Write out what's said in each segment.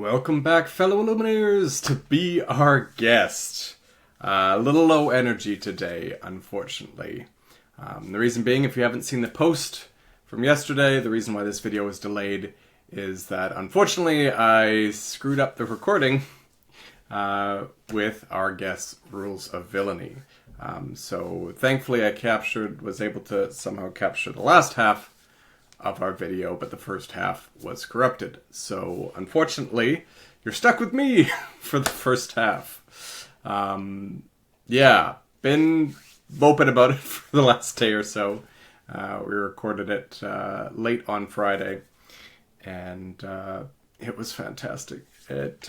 Welcome back, fellow Illumineers, to be our guest. A little low energy today, unfortunately. The reason being, if you haven't seen the post from yesterday, the reason why this video was delayed is that, unfortunately, I screwed up the recording with our guest's Rules of Villainy. So, thankfully, was able to somehow capture the last half of our video, but the first half was corrupted. So, unfortunately, you're stuck with me for the first half. Yeah, been moping about it for the last day or so. We recorded it late on Friday, and it was fantastic. It,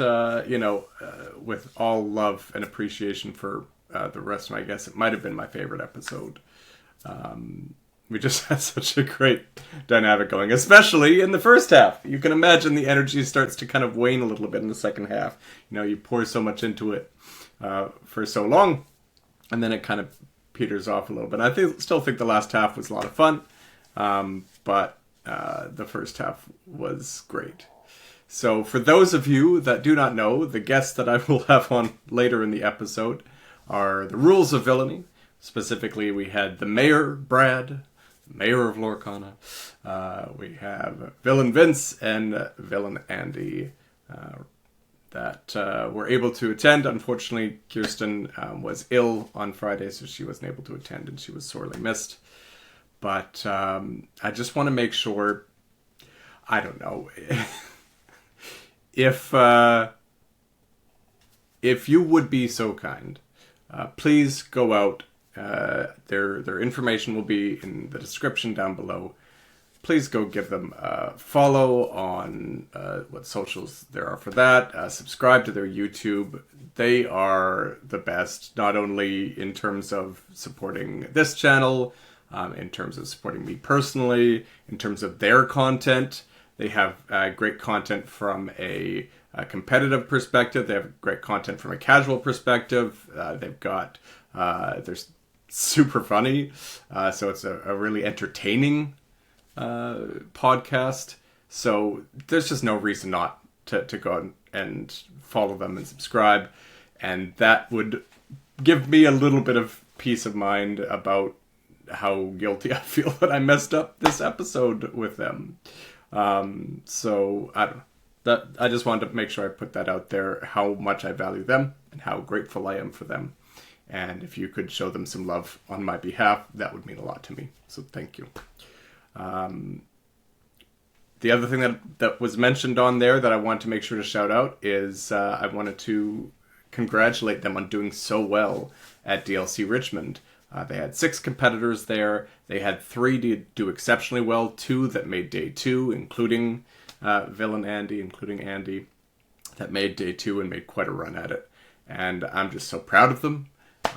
with all love and appreciation for the rest of my guests, it might have been my favorite episode. We just had such a great dynamic going, especially in the first half. You can imagine the energy starts to kind of wane a little bit in the second half. You know, you pour so much into it for so long, and then it kind of peters off a little bit. Still think the last half was a lot of fun, but the first half was great. So for those of you that do not know, the guests that I will have on later in the episode are the Rules of Villainy. Specifically, we had the Mayor, Brad, Mayor of Lorcana. We have Villain Vince and Villain Andy that were able to attend. Unfortunately, Kirsten was ill on Friday, so she wasn't able to attend, and she was sorely missed. But I just want to make sure, I don't know, if you would be so kind, please go out. Their information will be in the description down below. Please go give them a follow on what socials there are for that. Subscribe to their YouTube. They are the best, not only in terms of supporting this channel, in terms of supporting me personally, in terms of their content. They have great content from a competitive perspective. They have great content from a casual perspective. They've got there's super funny, so it's a really entertaining podcast. So there's just no reason not to go and follow them and subscribe, and that would give me a little bit of peace of mind about how guilty I feel that I messed up this episode with them. So I don't know. I just wanted to make sure I put that out there, how much I value them and how grateful I am for them. And if you could show them some love on my behalf, that would mean a lot to me. So thank you. The other thing that was mentioned on there that I want to make sure to shout out is I wanted to congratulate them on doing so well at DLC Richmond. They had 6 competitors there. They had 3 do exceptionally well, 2 that made day 2, including Villain Andy, including Andy, that made day 2 and made quite a run at it. And I'm just so proud of them.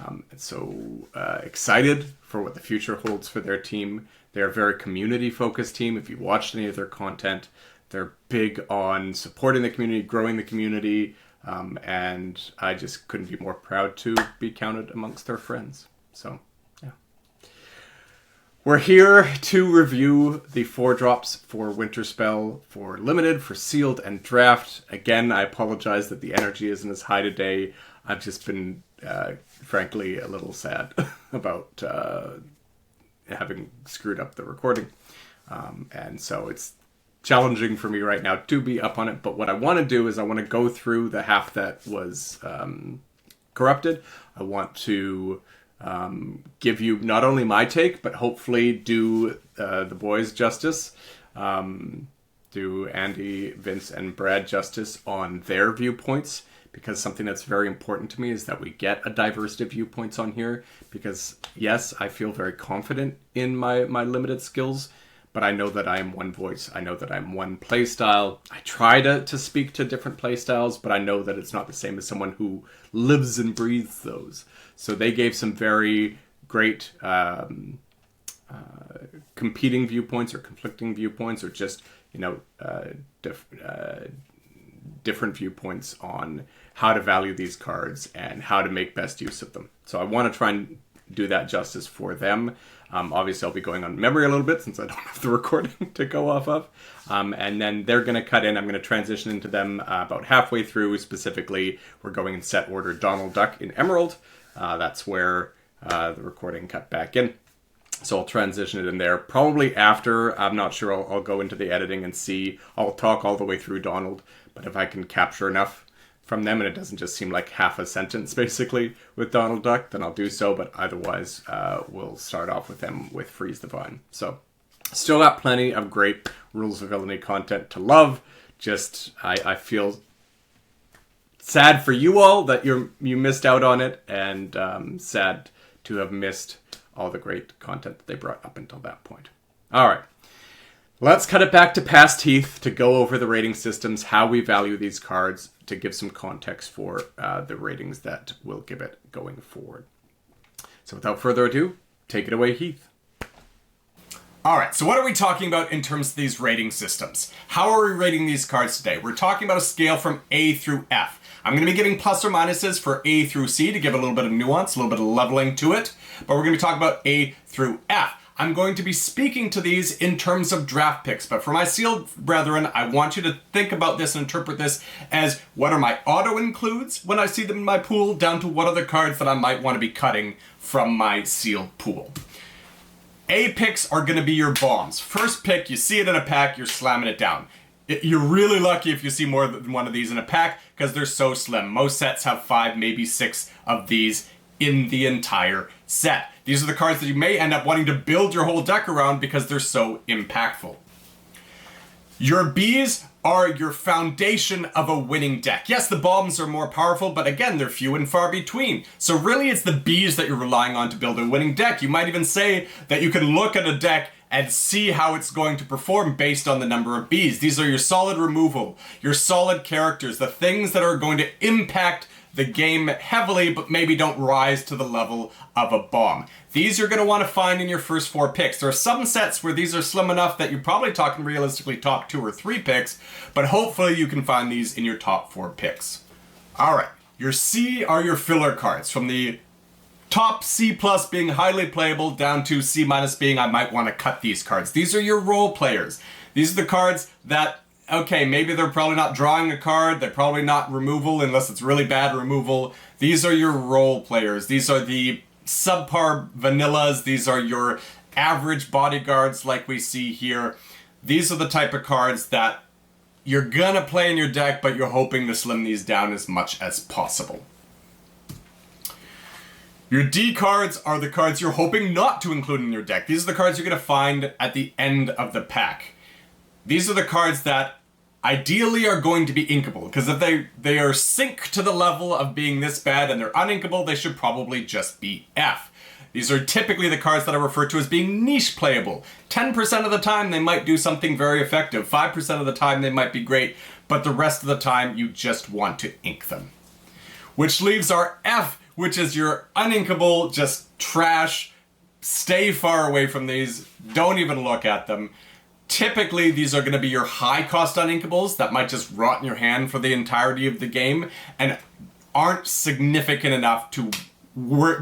And so excited for what the future holds for their team. They're a very community-focused team. If you watched any of their content, they're big on supporting the community, growing the community, and I just couldn't be more proud to be counted amongst their friends. So, yeah. We're here to review the 4 drops for Winterspell, for Limited, for Sealed, and Draft. Again, I apologize that the energy isn't as high today. I've just been, frankly, a little sad about having screwed up the recording. And so it's challenging for me right now to be up on it. But what I want to do is I want to go through the half that was corrupted. I want to give you not only my take, but hopefully do the boys justice. Do Andy, Vince, and Brad justice on their viewpoints. Because something that's very important to me is that we get a diversity of viewpoints on here. Because, yes, I feel very confident in my limited skills, but I know that I am one voice. I know that I'm one playstyle. I try to speak to different playstyles, but I know that it's not the same as someone who lives and breathes those. So they gave some very great competing viewpoints or conflicting viewpoints, or just, different viewpoints on how to value these cards and how to make best use of them. So I want to try and do that justice for them. Obviously, I'll be going on memory a little bit since I don't have the recording to go off of. And then they're going to cut in. I'm going to transition into them about halfway through. Specifically, we're going in set order Donald Duck in Emerald. That's where the recording cut back in. So I'll transition it in there. Probably after, I'm not sure, I'll go into the editing and see. I'll talk all the way through Donald. But if I can capture enough from them and it doesn't just seem like half a sentence basically with Donald Duck, then I'll do so. But otherwise, we'll start off with them with Freeze the Vine. So still got plenty of great Rules of Villainy content to love. Just, I feel sad for you all that you missed out on it, and sad to have missed all the great content that they brought up until that point. All right. Let's cut it back to past Heath to go over the rating systems, how we value these cards, to give some context for the ratings that we'll give it going forward. So without further ado, take it away, Heath. Alright, so what are we talking about in terms of these rating systems? How are we rating these cards today? We're talking about a scale from A through F. I'm going to be giving plus or minuses for A through C to give a little bit of nuance, a little bit of leveling to it, but we're going to be talking about A through F. I'm going to be speaking to these in terms of draft picks, but for my sealed brethren, I want you to think about this and interpret this as what are my auto includes when I see them in my pool, down to what are the cards that I might want to be cutting from my sealed pool. A picks are going to be your bombs. First pick, you see it in a pack, you're slamming it down. You're really lucky if you see more than one of these in a pack because they're so slim. Most sets have 5, maybe 6 of these in the entire set. These are the cards that you may end up wanting to build your whole deck around because they're so impactful. Your Bs are your foundation of a winning deck. Yes, the bombs are more powerful, but again, they're few and far between. So really, it's the Bs that you're relying on to build a winning deck. You might even say that you can look at a deck and see how it's going to perform based on the number of Bs. These are your solid removal, your solid characters, the things that are going to impact the game heavily, but maybe don't rise to the level of a bomb. These you're going to want to find in your first 4 picks. There are some sets where these are slim enough that you're probably talking realistically top 2 or 3 picks, but hopefully you can find these in your top 4 picks. Alright, your C are your filler cards, from the top C plus being highly playable down to C minus being I might want to cut these cards. These are your role players. These are the cards that, okay, maybe they're probably not drawing a card, they're probably not removal unless it's really bad removal. These are your role players. These are the subpar vanillas. These are your average bodyguards like we see here. These are the type of cards that you're gonna play in your deck, but you're hoping to slim these down as much as possible. Your D cards are the cards you're hoping not to include in your deck. These are the cards you're going to find at the end of the pack. These are the cards that ideally are going to be inkable, because if they are sync to the level of being this bad and they're uninkable, they should probably just be F. These are typically the cards that I refer to as being niche playable. 10% of the time they might do something very effective, 5% of the time they might be great, but the rest of the time you just want to ink them. Which leaves our F, which is your uninkable, just trash. Stay far away from these. Don't even look at them. Typically, these are going to be your high-cost uninkables that might just rot in your hand for the entirety of the game and aren't significant enough to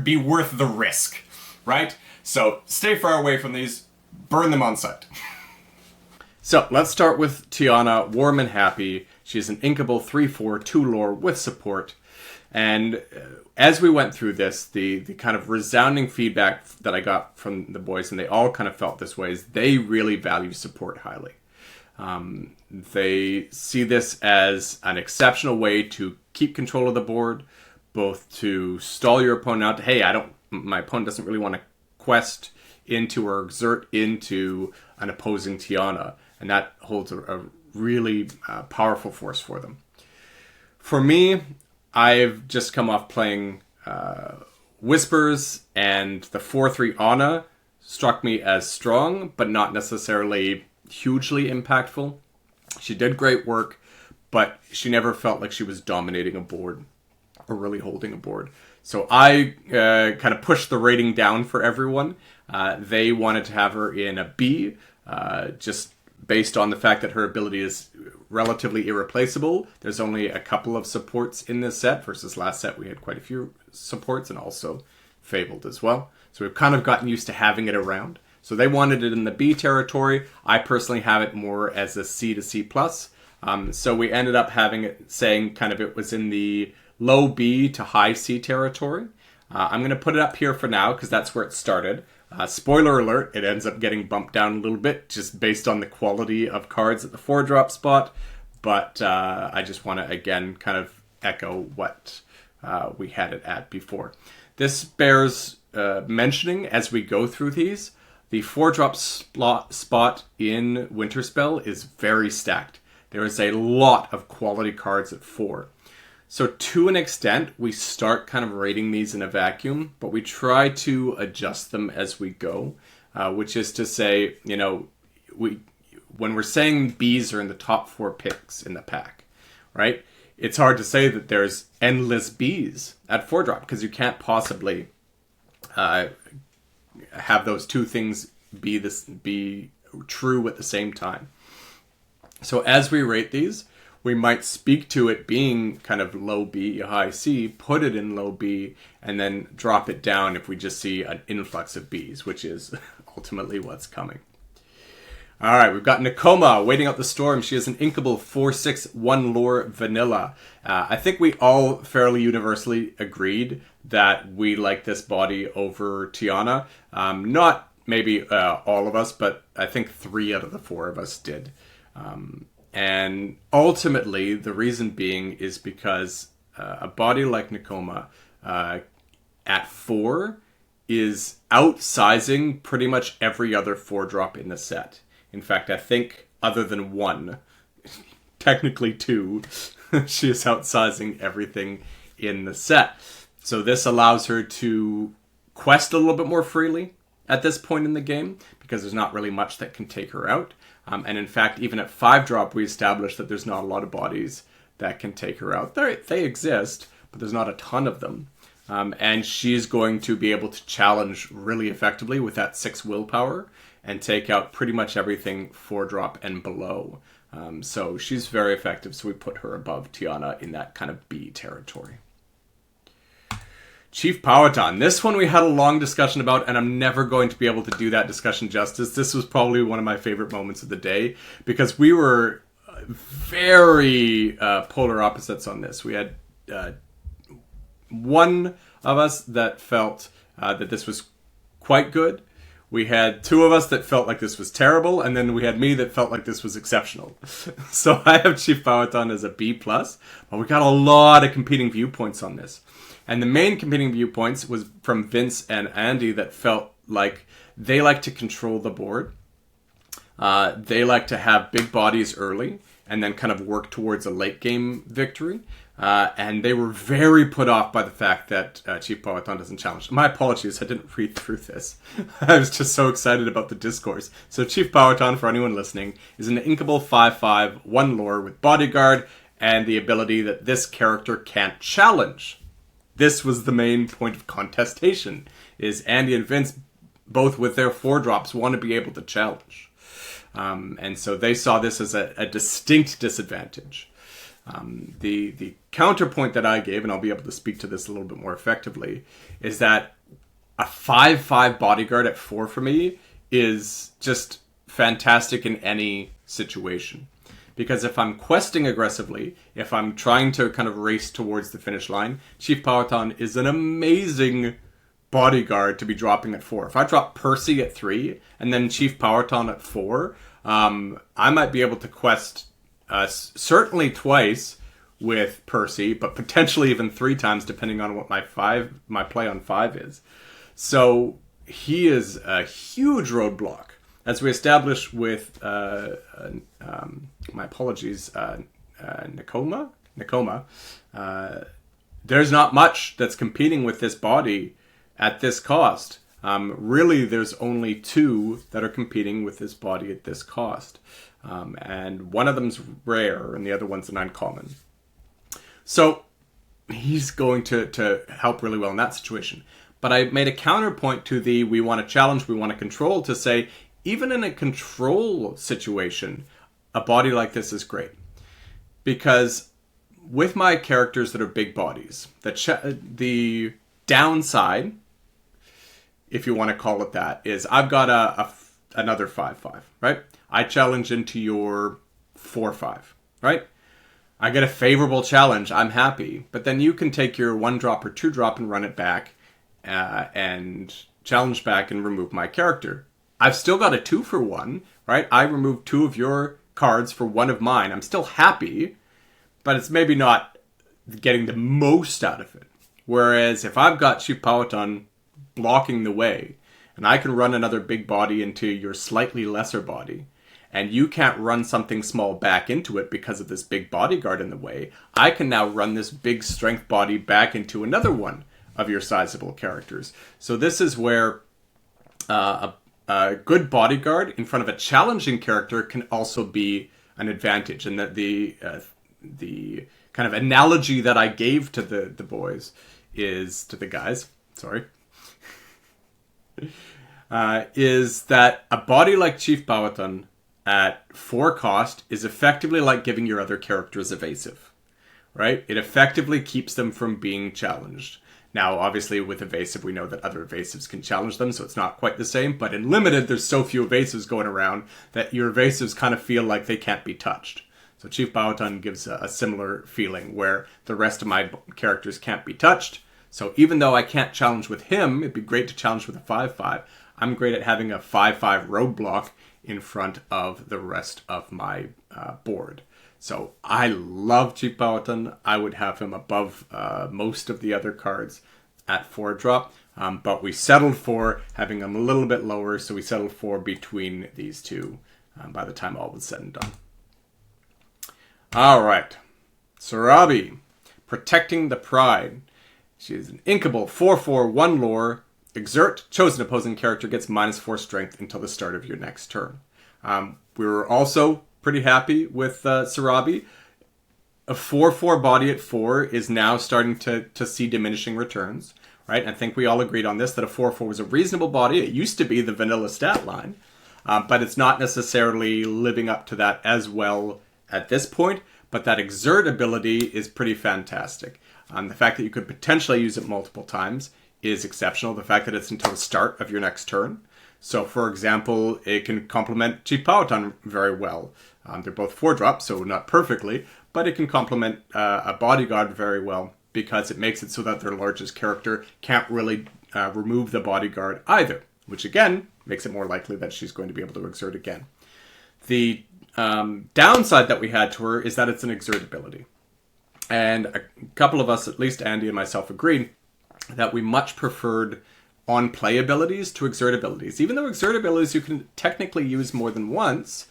be worth the risk, right? So stay far away from these. Burn them on sight. So let's start with Tiana, Warm and Happy. She's an inkable 3/4, 2 lore with support. And as we went through this, the kind of resounding feedback that I got from the boys, and they all kind of felt this way, is they really value support highly. They see this as an exceptional way to keep control of the board, both to stall your opponent out to, hey, my opponent doesn't really want to quest into or exert into an opposing Tiana, and that holds a really powerful force for them. For me, I've just come off playing Whispers, and the 4/3 Ana struck me as strong, but not necessarily hugely impactful. She did great work, but she never felt like she was dominating a board or really holding a board. So I kind of pushed the rating down for everyone. They wanted to have her in a B, just based on the fact that her ability is relatively irreplaceable. There's only a couple of supports in this set versus last set we had quite a few supports, and also fabled as well. So we've kind of gotten used to having it around. So they wanted it in the B territory. I personally have it more as a C to C+. So we ended up having it saying kind of it was in the low B to high C territory. I'm going to put it up here for now because that's where it started. Spoiler alert, it ends up getting bumped down a little bit just based on the quality of cards at the 4-drop spot. But I just want to, again, kind of echo what we had it at before. This bears mentioning as we go through these. The 4-drop spot in Winterspell is very stacked. There is a lot of quality cards at 4. So to an extent, we start kind of rating these in a vacuum, but we try to adjust them as we go, which is to say, you know, when we're saying Bs are in the top 4 picks in the pack, right? It's hard to say that there's endless Bs at 4-drop because you can't possibly have those two things be true at the same time. So as we rate these, we might speak to it being kind of low B, high C, put it in low B, and then drop it down if we just see an influx of Bs, which is ultimately what's coming. All right, we've got Nakoma waiting out the storm. She is an inkable 4/6 1 lore vanilla. I think we all fairly universally agreed that we like this body over Tiana. Not maybe all of us, but I think 3 out of the 4 of us did. And ultimately, the reason being is because a body like Nakoma at 4 is outsizing pretty much every other 4-drop in the set. In fact, I think other than 1, technically 2, she is outsizing everything in the set. So this allows her to quest a little bit more freely at this point in the game because there's not really much that can take her out. And in fact, even at 5-drop, we established that there's not a lot of bodies that can take her out. They exist, but there's not a ton of them. And she's going to be able to challenge really effectively with that 6 willpower and take out pretty much everything 4-drop and below. So she's very effective, so we put her above Tiana in that kind of B territory. Chief Powhatan. This one we had a long discussion about, and I'm never going to be able to do that discussion justice. This was probably one of my favorite moments of the day, because we were very polar opposites on this. We had one of us that felt that this was quite good. We had 2 of us that felt like this was terrible, and then we had me that felt like this was exceptional. So I have Chief Powhatan as a B+, but we got a lot of competing viewpoints on this. And the main competing viewpoints was from Vince and Andy that felt like they like to control the board. They like to have big bodies early and then kind of work towards a late game victory. And they were very put off by the fact that Chief Powhatan doesn't challenge. My apologies, I didn't read through this. I was just so excited about the discourse. So Chief Powhatan, for anyone listening, is an inkable 5/5 1 lore with bodyguard and the ability that this character can't challenge. This was the main point of contestation, is Andy and Vince, both with their 4-drops, want to be able to challenge. And so they saw this as a distinct disadvantage. The counterpoint that I gave, and I'll be able to speak to this a little bit more effectively, is that a 5/5 bodyguard at 4 for me is just fantastic in any situation. Because if I'm questing aggressively, if I'm trying to kind of race towards the finish line, Chief Powhatan is an amazing bodyguard to be dropping at 4. If I drop Percy at 3 and then Chief Powhatan at 4, I might be able to quest certainly twice with Percy, but potentially even 3 times depending on what my play on 5 is. So he is a huge roadblock. As we established with, my apologies, Nakoma, there's not much that's competing with this body at this cost. Really, there's only 2 that are competing with this body at this cost. And one of them's rare, and the other one's an uncommon. So he's going to help really well in that situation. But I made a counterpoint to the we want to challenge, we want to control, to say, even in a control situation, a body like this is great. Because with my characters that are big bodies, the downside if you want to call it that, is I've got another 5/5, right? I challenge into your 4/5, right? I get a favorable challenge, I'm happy. But then you can take your 1-drop or 2-drop and run it back and challenge back and remove my character. I've still got a 2-for-1, right? I removed 2 of your cards for 1 of mine. I'm still happy, but it's maybe not getting the most out of it. Whereas if I've got Chief Powhatan blocking the way, and I can run another big body into your slightly lesser body, and you can't run something small back into it because of this big bodyguard in the way, I can now run this big strength body back into another one of your sizable characters. So this is where a good bodyguard in front of a challenging character can also be an advantage. And that the kind of analogy that I gave to the boys is, to the guys, sorry, is that a body like Chief Powhatan at 4 cost is effectively like giving your other characters evasive, right? It effectively keeps them from being challenged. Now, obviously, with evasive, we know that other evasives can challenge them, so it's not quite the same. But in limited, there's so few evasives going around that your evasives kind of feel like they can't be touched. So Chief Powhatan gives a similar feeling where the rest of my characters can't be touched. So even though I can't challenge with him, it'd be great to challenge with a 5/5. I'm great at having a 5/5 roadblock in front of the rest of my board. So I love Chief Powhatan. I would have him above most of the other cards at 4-drop. But we settled for having him a little bit lower. So we settled for between these two by the time all was said and done. All right. Sarabi, Protecting the Pride. She is an inkable 4/4, 1 lore. Exert, chosen opposing character gets -4 strength until the start of your next turn. We were also pretty happy with Sarabi. A 4/4 body at 4 is now starting to see diminishing returns, right? I think we all agreed on this, that a 4/4 was a reasonable body. It used to be the vanilla stat line, but it's not necessarily living up to that as well at this point. But that exert ability is pretty fantastic. The fact that you could potentially use it multiple times is exceptional. The fact that it's until the start of your next turn. So, for example, it can complement Chief Powhatan very well. They're both 4-drop, so not perfectly, but it can complement a bodyguard very well because it makes it so that their largest character can't really remove the bodyguard either, which again makes it more likely that she's going to be able to exert again. The downside that we had to her is that it's an exert ability. And a couple of us, at least Andy and myself, agreed that we much preferred on-play abilities to exert abilities. Even though exert abilities you can technically use more than once,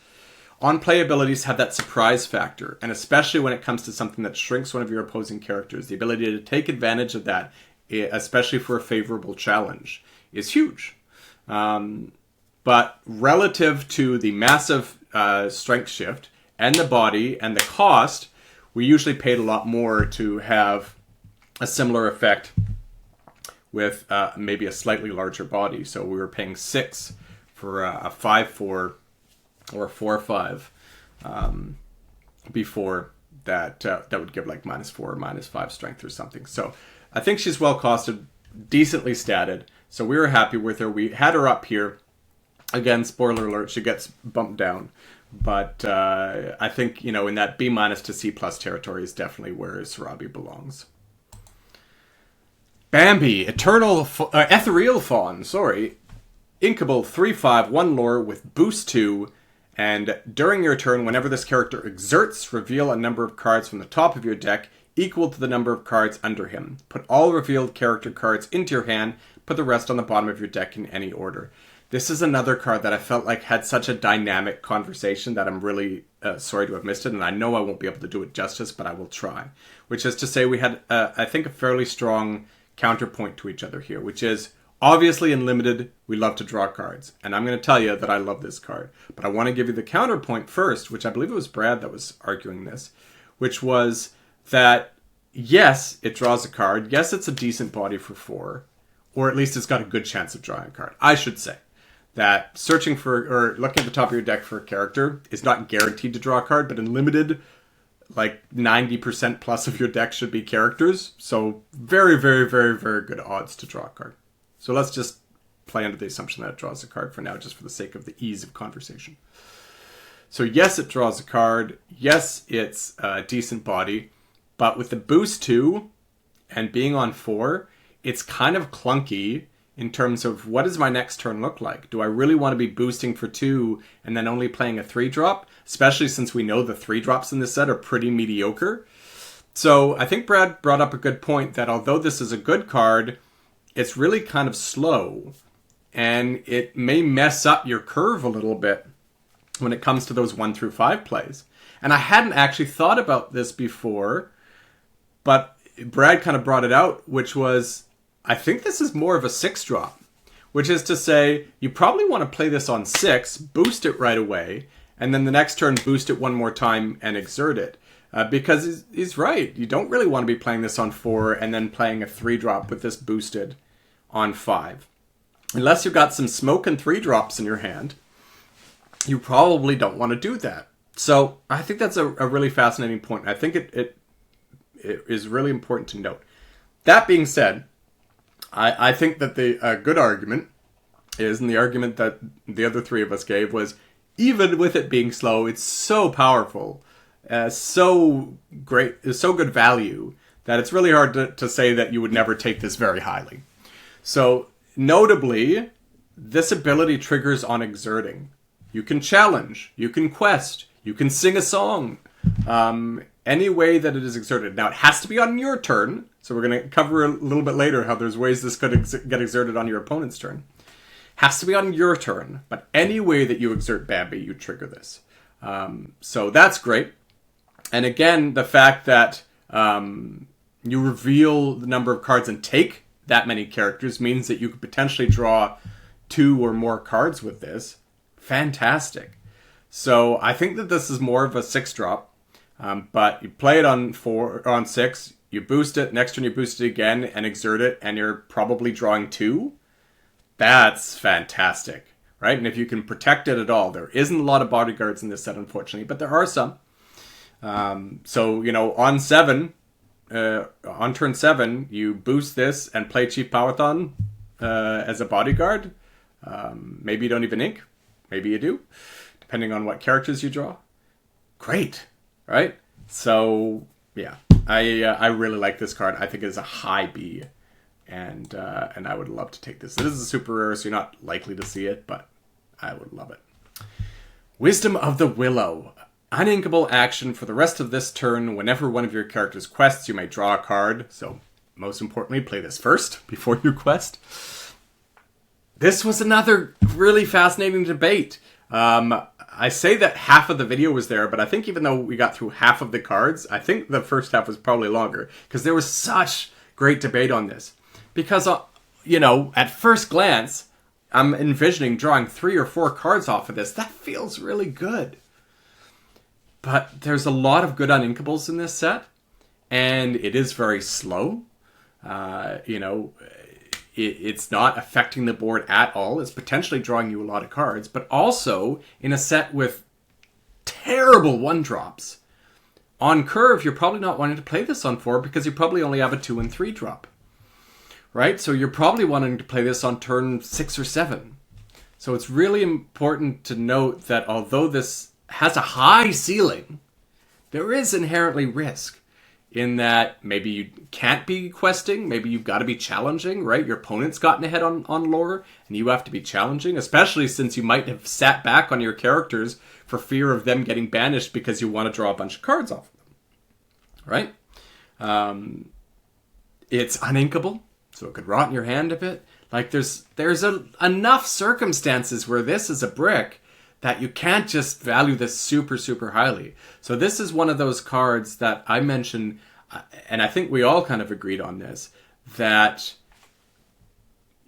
on-play abilities have that surprise factor. And especially when it comes to something that shrinks one of your opposing characters, the ability to take advantage of that, especially for a favorable challenge, is huge. But relative to the massive strength shift and the body and the cost, we usually paid a lot more to have a similar effect with maybe a slightly larger body. So we were paying 6 for a 5/4 or a 4/5 before that. That would give like -4 or -5 strength or something. So I think she's well costed, decently statted. So we were happy with her. We had her up here. Again, spoiler alert, she gets bumped down. But I think, in that B- to C+ territory is definitely where Sarabi belongs. Bambi, Ethereal Fawn, Inkable 3/5, 1 lore with boost 2, and during your turn, whenever this character exerts, reveal a number of cards from the top of your deck equal to the number of cards under him. Put all revealed character cards into your hand, put the rest on the bottom of your deck in any order. This is another card that I felt like had such a dynamic conversation that I'm really sorry to have missed it, and I know I won't be able to do it justice, but I will try. Which is to say we had, I think, a fairly strong counterpoint to each other here, which is, obviously in Limited, we love to draw cards. And I'm going to tell you that I love this card. But I want to give you the counterpoint first, which I believe it was Brad that was arguing this, which was that, yes, it draws a card. Yes, it's a decent body for 4, or at least it's got a good chance of drawing a card. I should say that searching for, or looking at the top of your deck for a character is not guaranteed to draw a card, but in Limited, like 90% plus of your deck should be characters. So very, very, very, very good odds to draw a card. So let's just play under the assumption that it draws a card for now, just for the sake of the ease of conversation. So yes, it draws a card. Yes, it's a decent body. But with the boost 2 and being on 4, it's kind of clunky in terms of what does my next turn look like? Do I really want to be boosting for 2 and then only playing a 3-drop? Especially since we know the 3-drops in this set are pretty mediocre. So I think Brad brought up a good point that although this is a good card, it's really kind of slow. And it may mess up your curve a little bit when it comes to those 1 through 5 plays. And I hadn't actually thought about this before, but Brad kind of brought it out, which was, I think this is more of a 6-drop, which is to say you probably want to play this on 6, boost it right away, and then the next turn boost it one more time and exert it. Because he's right. You don't really want to be playing this on 4 and then playing a 3-drop with this boosted on 5. Unless you've got some smoke and 3-drops in your hand, you probably don't want to do that. So I think that's a really fascinating point. I think it is really important to note. That being said, I think that the good argument is, and the argument that the other 3 of us gave was, even with it being slow, it's so powerful, so great, it's so good value, that it's really hard to say that you would never take this very highly. So, notably, this ability triggers on exerting. You can challenge, you can quest, you can sing a song, any way that it is exerted. Now, it has to be on your turn, so we're going to cover a little bit later how there's ways this could get exerted on your opponent's turn. Has to be on your turn, but any way that you exert Bambi, you trigger this. So that's great. And again, the fact that you reveal the number of cards and take that many characters means that you could potentially draw 2 or more cards with this. Fantastic. So I think that this is more of a 6-drop, but you play it on 4 or on 6, you boost it, next turn you boost it again and exert it, and you're probably drawing 2. That's fantastic, right? And if you can protect it at all, there isn't a lot of bodyguards in this set, unfortunately, but there are some. So, on 7, on turn 7, you boost this and play Chief Powathon as a bodyguard. Maybe you don't even ink. Maybe you do, depending on what characters you draw. Great, right? So, yeah, I really like this card. I think it is a high B. And I would love to take this. This is a super rare, so you're not likely to see it, but I would love it. Wisdom of the Willow. Uninkable action for the rest of this turn. Whenever one of your character's quests, you may draw a card. So, most importantly, play this first before you quest. This was another really fascinating debate. I say that half of the video was there, but I think even though we got through half of the cards, I think the first half was probably longer, because there was such great debate on this. Because, at first glance, I'm envisioning drawing 3 or 4 cards off of this. That feels really good. But there's a lot of good uninkables in this set, and it is very slow. It's not affecting the board at all. It's potentially drawing you a lot of cards, but also in a set with terrible 1-drops. On curve, you're probably not wanting to play this on 4 because you probably only have a 2 and 3-drop. Right? So you're probably wanting to play this on turn 6 or 7. So it's really important to note that although this has a high ceiling, there is inherently risk in that maybe you can't be questing, maybe you've got to be challenging, right? Your opponent's gotten ahead on lore, and you have to be challenging, especially since you might have sat back on your characters for fear of them getting banished because you want to draw a bunch of cards off of them. Right? It's uninkable, so it could rot in your hand a bit. Like, there's enough circumstances where this is a brick that you can't just value this super, super highly. So this is one of those cards that I mentioned, and I think we all kind of agreed on this, that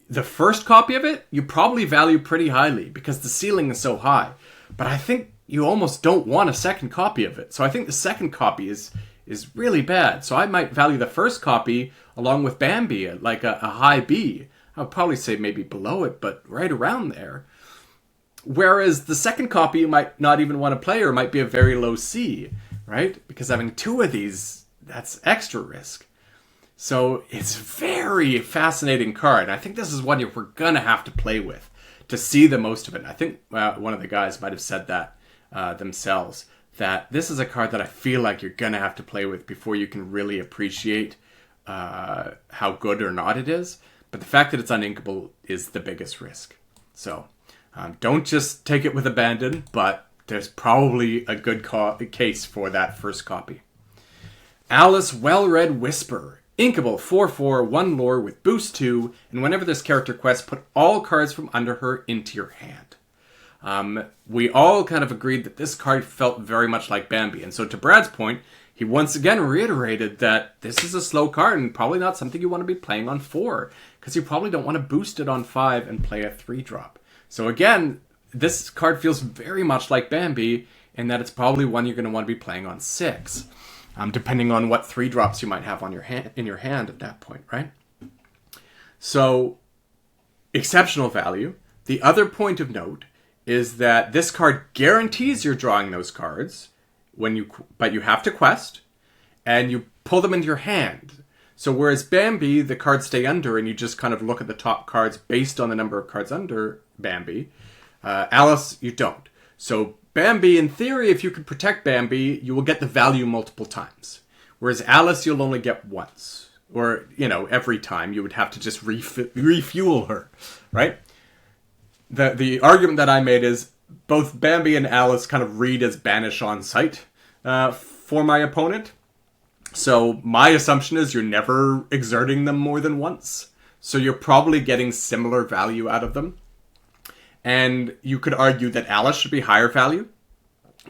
the first copy of it, you probably value pretty highly because the ceiling is so high. But I think you almost don't want a second copy of it. So I think the second copy is really bad. So I might value the first copy along with Bambi at like a high B. I would probably say maybe below it, but right around there. Whereas the second copy you might not even want to play, or might be a very low C, right? Because having 2 of these, that's extra risk. So it's a very fascinating card. And I think this is one we're going to have to play with to see the most of it. And I think one of the guys might have said that themselves, that this is a card that I feel like you're going to have to play with before you can really appreciate how good or not it is. But the fact that it's uninkable is the biggest risk. So don't just take it with abandon, but there's probably a good case for that first copy. Alice Well-Read Whisper. Inkable, 4/4, 1 lore with boost 2, and whenever this character quests, put all cards from under her into your hand. We all kind of agreed that this card felt very much like Bambi, and so to Brad's point, he once again reiterated that this is a slow card and probably not something you want to be playing on 4, because you probably don't want to boost it on 5 and play a 3-drop. So again, this card feels very much like Bambi in that it's probably one you're going to want to be playing on 6. Depending on what 3-drops you might have on your in your hand at that point, right? So, exceptional value. The other point of note is that this card guarantees you're drawing those cards but you have to quest, and you pull them into your hand. So whereas Bambi, the cards stay under, and you just kind of look at the top cards based on the number of cards under Bambi, Alice, you don't. So Bambi, in theory, if you could protect Bambi, you will get the value multiple times. Whereas Alice, you'll only get once. Or, every time you would have to just refuel her, right? The argument that I made is both Bambi and Alice kind of read as banish on sight for my opponent. So my assumption is you're never exerting them more than once. So you're probably getting similar value out of them. And you could argue that Alice should be higher value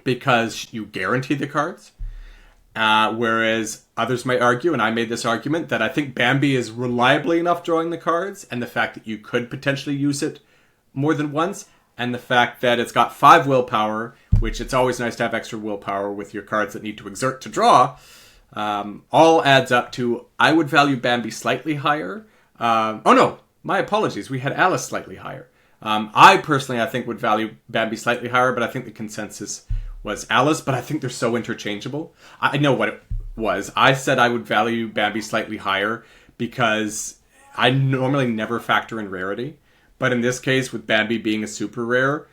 because you guarantee the cards. Whereas others might argue, and I made this argument, that I think Bambi is reliably enough drawing the cards, and the fact that you could potentially use it more than once, and the fact that it's got 5 willpower, which it's always nice to have extra willpower with your cards that need to exert to draw, all adds up to, I would value Bambi slightly higher. Oh no, my apologies, we had Alice slightly higher. I personally, I think, would value Bambi slightly higher, but I think the consensus was Alice, but I think they're so interchangeable. I know what it was. I said I would value Bambi slightly higher because I normally never factor in rarity. But in this case, with Bambi being a super rare,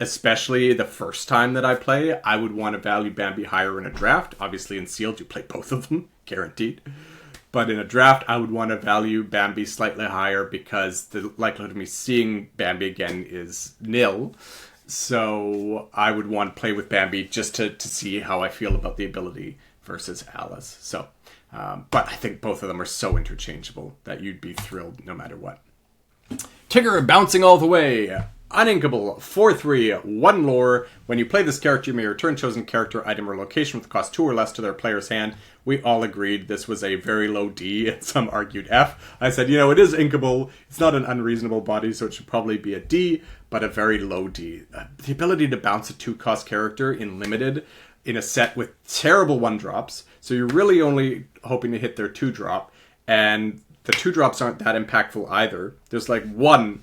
especially the first time that I play, I would want to value Bambi higher in a draft. Obviously in sealed, you play both of them, guaranteed. But in a draft, I would want to value Bambi slightly higher because the likelihood of me seeing Bambi again is nil. So I would want to play with Bambi just to see how I feel about the ability versus Alice. So, but I think both of them are so interchangeable that you'd be thrilled no matter what. Tigger bouncing all the way. Uninkable, 4/3, 1 lore. When you play this character, you may return chosen character, item, or location with cost 2 or less to their player's hand. We all agreed this was a very low D, and some argued F. I said, it is inkable. It's not an unreasonable body, so it should probably be a D, but a very low D. The ability to bounce a 2-cost character in limited in a set with terrible 1-drops, so you're really only hoping to hit their 2-drop, and the 2-drops aren't that impactful either. There's like one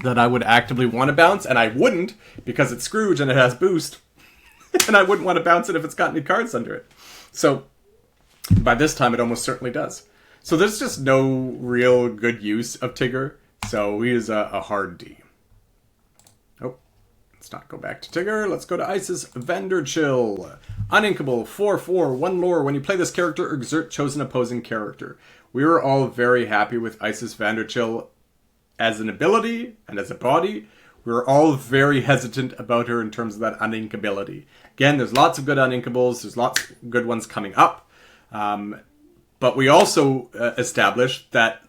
that I would actively want to bounce, and I wouldn't because it's Scrooge and it has boost. And I wouldn't want to bounce it if it's got any cards under it. So by this time, it almost certainly does. So there's just no real good use of Tigger. So we use a hard D. Oh, let's not go back to Tigger. Let's go to Isis Vanderchill. Uninkable, 4/4, 1 lore. When you play this character, exert chosen opposing character. We were all very happy with Isis Vanderchill as an ability and as a body. We were all very hesitant about her in terms of that uninkability. Again, there's lots of good uninkables. There's lots of good ones coming up. But we also established that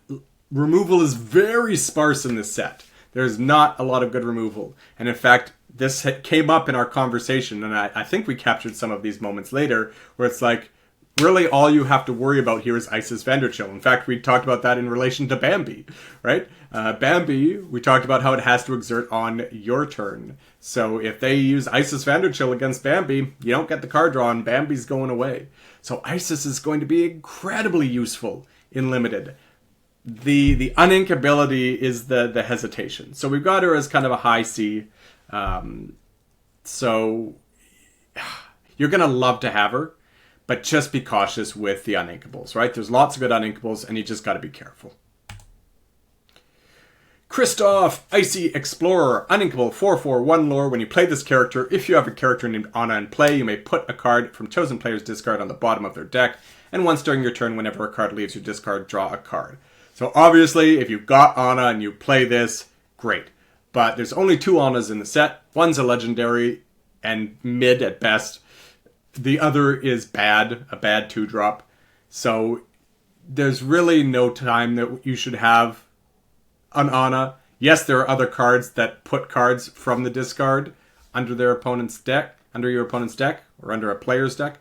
removal is very sparse in this set. There's not a lot of good removal. And in fact, this came up in our conversation, and I think we captured some of these moments later, where it's like, really all you have to worry about here is Isis Vanderchill. In fact, we talked about that in relation to Bambi, right? Bambi, we talked about how it has to exert on your turn. So if they use Isis Vanderchill against Bambi, you don't get the card draw and Bambi's going away. So Isis is going to be incredibly useful in Limited. The uninkability is the hesitation. So we've got her as kind of a high C. So you're going to love to have her. but just be cautious with the uninkables, right? There's lots of good uninkables, and you just got to be careful. Christoph, Icy Explorer, uninkable 4/4/1 lore. When you play this character, if you have a character named Anna in play, you may put a card from chosen player's discard on the bottom of their deck, and once during your turn, whenever a card leaves your discard, draw a card. So obviously, if you've got Anna and you play this, great. But there's only 2 Annas in the set. One's a legendary and mid at best. The other is bad, a bad 2-drop. So there's really no time that you should have an Anna. Yes, there are other cards that put cards from the discard under your opponent's deck, or under a player's deck.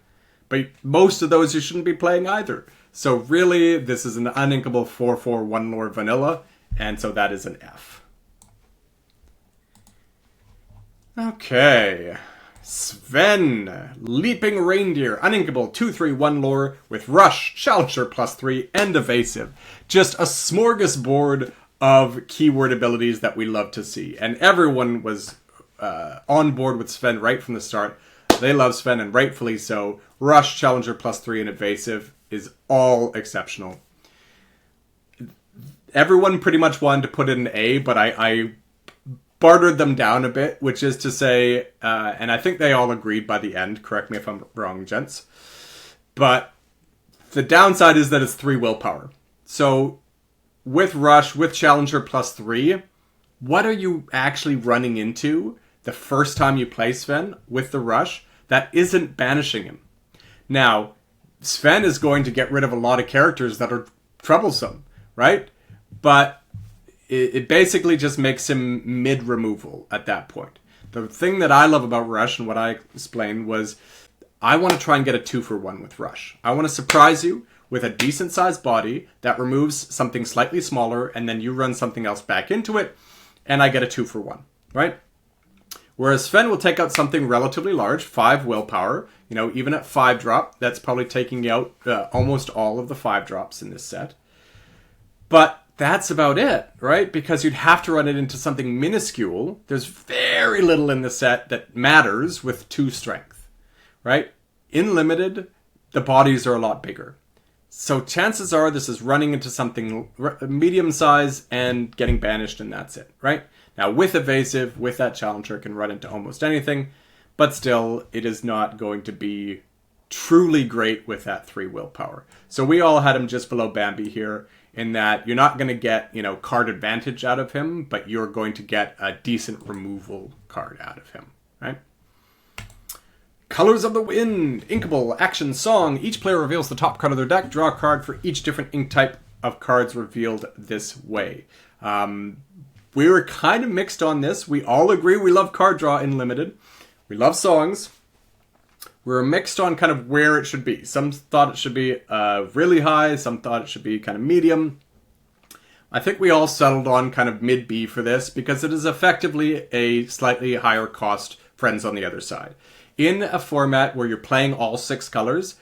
But most of those you shouldn't be playing either. So really, this is an uninkable 4/4/1 lore vanilla, and so that is an F. Okay. Sven, Leaping Reindeer, uninkable 2/3/1 lore with Rush, Challenger +3, and Evasive. Just a smorgasbord of keyword abilities that we love to see. And everyone was on board with Sven right from the start. They love Sven, and rightfully so. Rush, Challenger +3, and Evasive is all exceptional. Everyone pretty much wanted to put it in A, but I bartered them down a bit, which is to say, and I think they all agreed by the end, correct me if I'm wrong, gents, but the downside is that it's 3 willpower. So with Rush, with Challenger +3, what are you actually running into the first time you play Sven with the Rush that isn't banishing him? Now, Sven is going to get rid of a lot of characters that are troublesome, right? But it basically just makes him mid-removal at that point. The thing that I love about Rush, and what I explained, was I want to try and get a 2-for-1 with Rush. I want to surprise you with a decent-sized body that removes something slightly smaller, and then you run something else back into it, and I get a 2-for-1, right? Whereas Sven will take out something relatively large, 5 willpower. You know, even at 5-drop, that's probably taking out almost all of the 5-drops in this set. But that's about it, right? Because you'd have to run it into something minuscule. There's very little in the set that matters with 2 strength, right? In limited, the bodies are a lot bigger. So chances are this is running into something medium size and getting banished, and that's it, right? Now with Evasive, with that Challenger, it can run into almost anything, but still it is not going to be truly great with that 3 willpower. So we all had him just below Bambi here, in that you're not going to get, you know, card advantage out of him, but you're going to get a decent removal card out of him, right? Colors of the Wind, Inkable, Action, Song. Each player reveals the top card of their deck. Draw a card for each different ink type of cards revealed this way. We were kind of mixed on this. We all agree we love card draw in Limited. We love songs. We were mixed on kind of where it should be. Some thought it should be really high. Some thought it should be kind of medium. I think we all settled on kind of mid-B for this because it is effectively a slightly higher cost Friends on the Other Side. In a format where you're playing all 6 colors,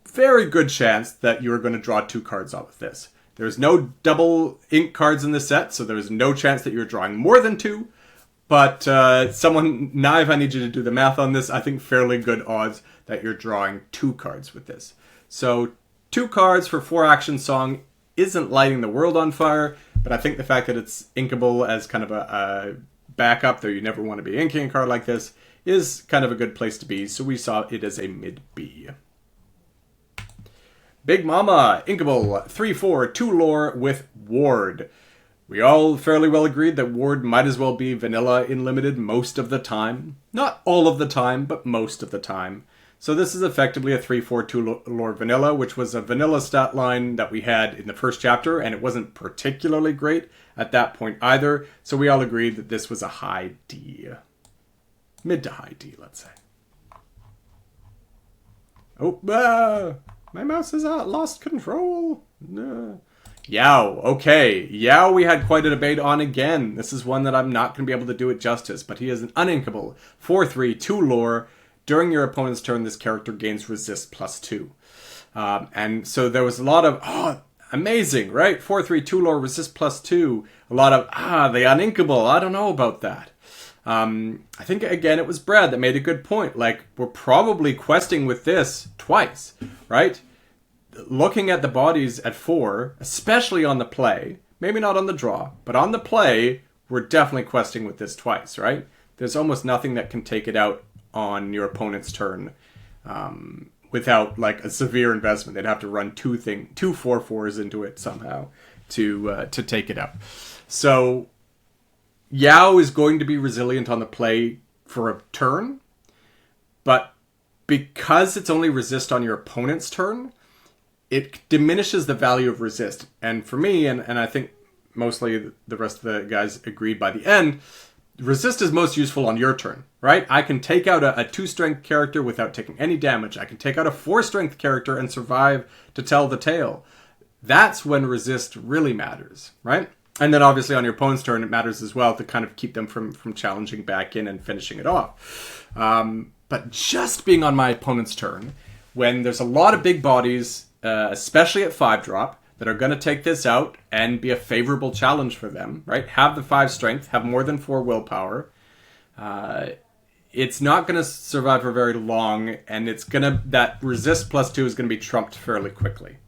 very good chance that you're going to draw 2 cards off of this. There's no double ink cards in the set, so there's no chance that you're drawing more than 2. But Knive, I need you to do the math on this. I think fairly good odds that you're drawing 2 cards with this. So 2 cards for 4 Action Song isn't lighting the world on fire, but I think the fact that it's inkable as kind of a backup, though you never want to be inking a card like this, is kind of a good place to be. So we saw it as a mid-B. Big Mama, Inkable, 3/4, 2 lore with Ward. We all fairly well agreed that Ward might as well be vanilla in Limited most of the time. Not all of the time, but most of the time. So this is effectively a 3/4/2 lore vanilla, which was a vanilla stat line that we had in the first chapter, and it wasn't particularly great at that point either. So we all agreed that this was a high D. Mid to high D, let's say. Oh, my mouse has lost control. Yao, okay. Yao we had quite a debate on again. This is one that I'm not going to be able to do it justice, but he is an uninkable 4/3, 2 lore. During your opponent's turn, this character gains resist +2. And so there was a lot of, amazing, right? 4/3, 2 lore, resist +2. A lot of, the uninkable, I don't know about that. I think, again, it was Brad that made a good point. Like, we're probably questing with this twice, right? Looking at the bodies at 4, especially on the play, maybe not on the draw, but on the play, we're definitely questing with this twice, right? There's almost nothing that can take it out on your opponent's turn without like a severe investment. They'd have to run two 4/4s into it somehow to take it out. So Yao is going to be resilient on the play for a turn, but because it's only resist on your opponent's turn, it diminishes the value of resist. And for me, and I think mostly the rest of the guys agreed by the end, resist is most useful on your turn, right? I can take out a 2-strength character without taking any damage. I can take out a 4-strength character and survive to tell the tale. That's when resist really matters, right? And then obviously on your opponent's turn, it matters as well to kind of keep them from challenging back in and finishing it off. But just being on my opponent's turn, when there's a lot of big bodies, especially at 5-drop, that are going to take this out and be a favorable challenge for them, right? Have the 5 strength, have more than 4 willpower. It's not going to survive for very long, and that resist +2 is going to be trumped fairly quickly.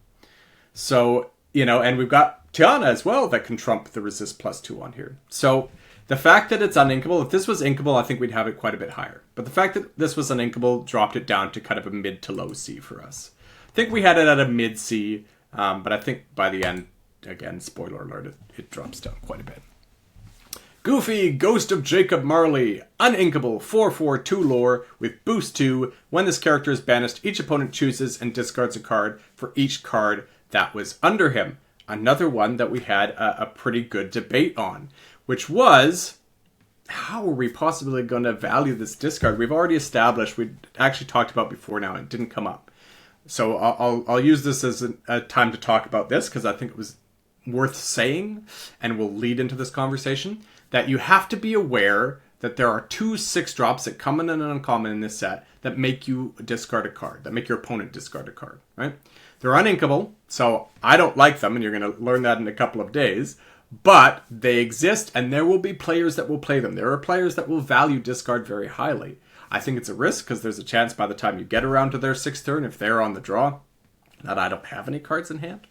So, and we've got Tiana as well that can trump the resist +2 on here. So the fact that it's uninkable, if this was inkable, I think we'd have it quite a bit higher. But the fact that this was uninkable dropped it down to kind of a mid to low C for us. I think we had it at a mid C, but I think by the end, again, spoiler alert, it drops down quite a bit. Goofy, Ghost of Jacob Marley, uninkable, 4/4/2 lore with boost 2. When this character is banished, each opponent chooses and discards a card for each card that was under him. Another one that we had a pretty good debate on, which was, how are we possibly going to value this discard? We've already established, we actually talked about before now, and it didn't come up. So I'll use this as a time to talk about this, because I think it was worth saying, and will lead into this conversation, that you have to be aware that there are 2 6-drops that come in an uncommon in this set that make you discard a card, that make your opponent discard a card, right? They're uninkable, so I don't like them, and you're going to learn that in a couple of days, but they exist, and there will be players that will play them. There are players that will value discard very highly. I think it's a risk, because there's a chance by the time you get around to their 6th turn, if they're on the draw, that I don't have any cards in hand.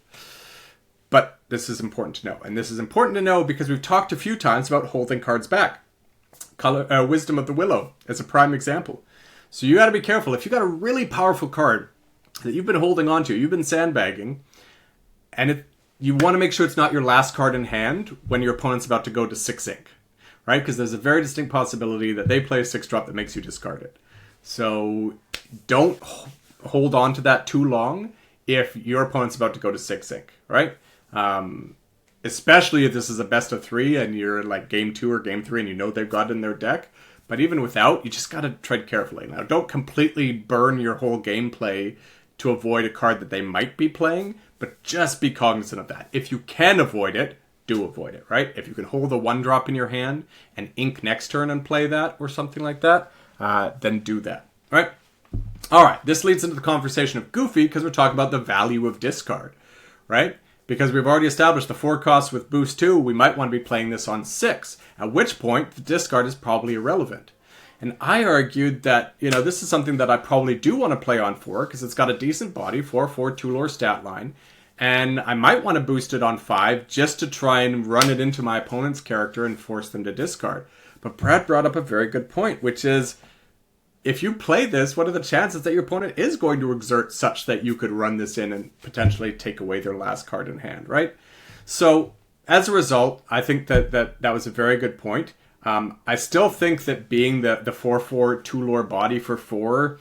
But this is important to know. And this is important to know because we've talked a few times about holding cards back. Wisdom of the Willow is a prime example. So you got to be careful. If you got a really powerful card that you've been holding on to, you've been sandbagging, and you want to make sure it's not your last card in hand when your opponent's about to go to 6 ink. Right? Because there's a very distinct possibility that they play a 6-drop that makes you discard it. So don't hold on to that too long if your opponent's about to go to 6 ink, right? Especially if this is a best of 3 and you're like game 2 or game 3 and you know they've got it in their deck. But even without, you just got to tread carefully. Now, don't completely burn your whole gameplay to avoid a card that they might be playing, but just be cognizant of that. If you can avoid it, do avoid it, right? If you can hold a 1-drop in your hand and ink next turn and play that or something like that, then do that, right? All right, this leads into the conversation of Goofy because we're talking about the value of discard, right? Because we've already established the 4 costs with boost 2, we might want to be playing this on 6, at which point the discard is probably irrelevant. And I argued that, this is something that I probably do want to play on 4 because it's got a decent body, 4/4 2-lore stat line. And I might want to boost it on 5 just to try and run it into my opponent's character and force them to discard. But Brad brought up a very good point, which is, if you play this, what are the chances that your opponent is going to exert such that you could run this in and potentially take away their last card in hand, right? So, as a result, I think that was a very good point. I still think that being the 4/4 2-lore body for 4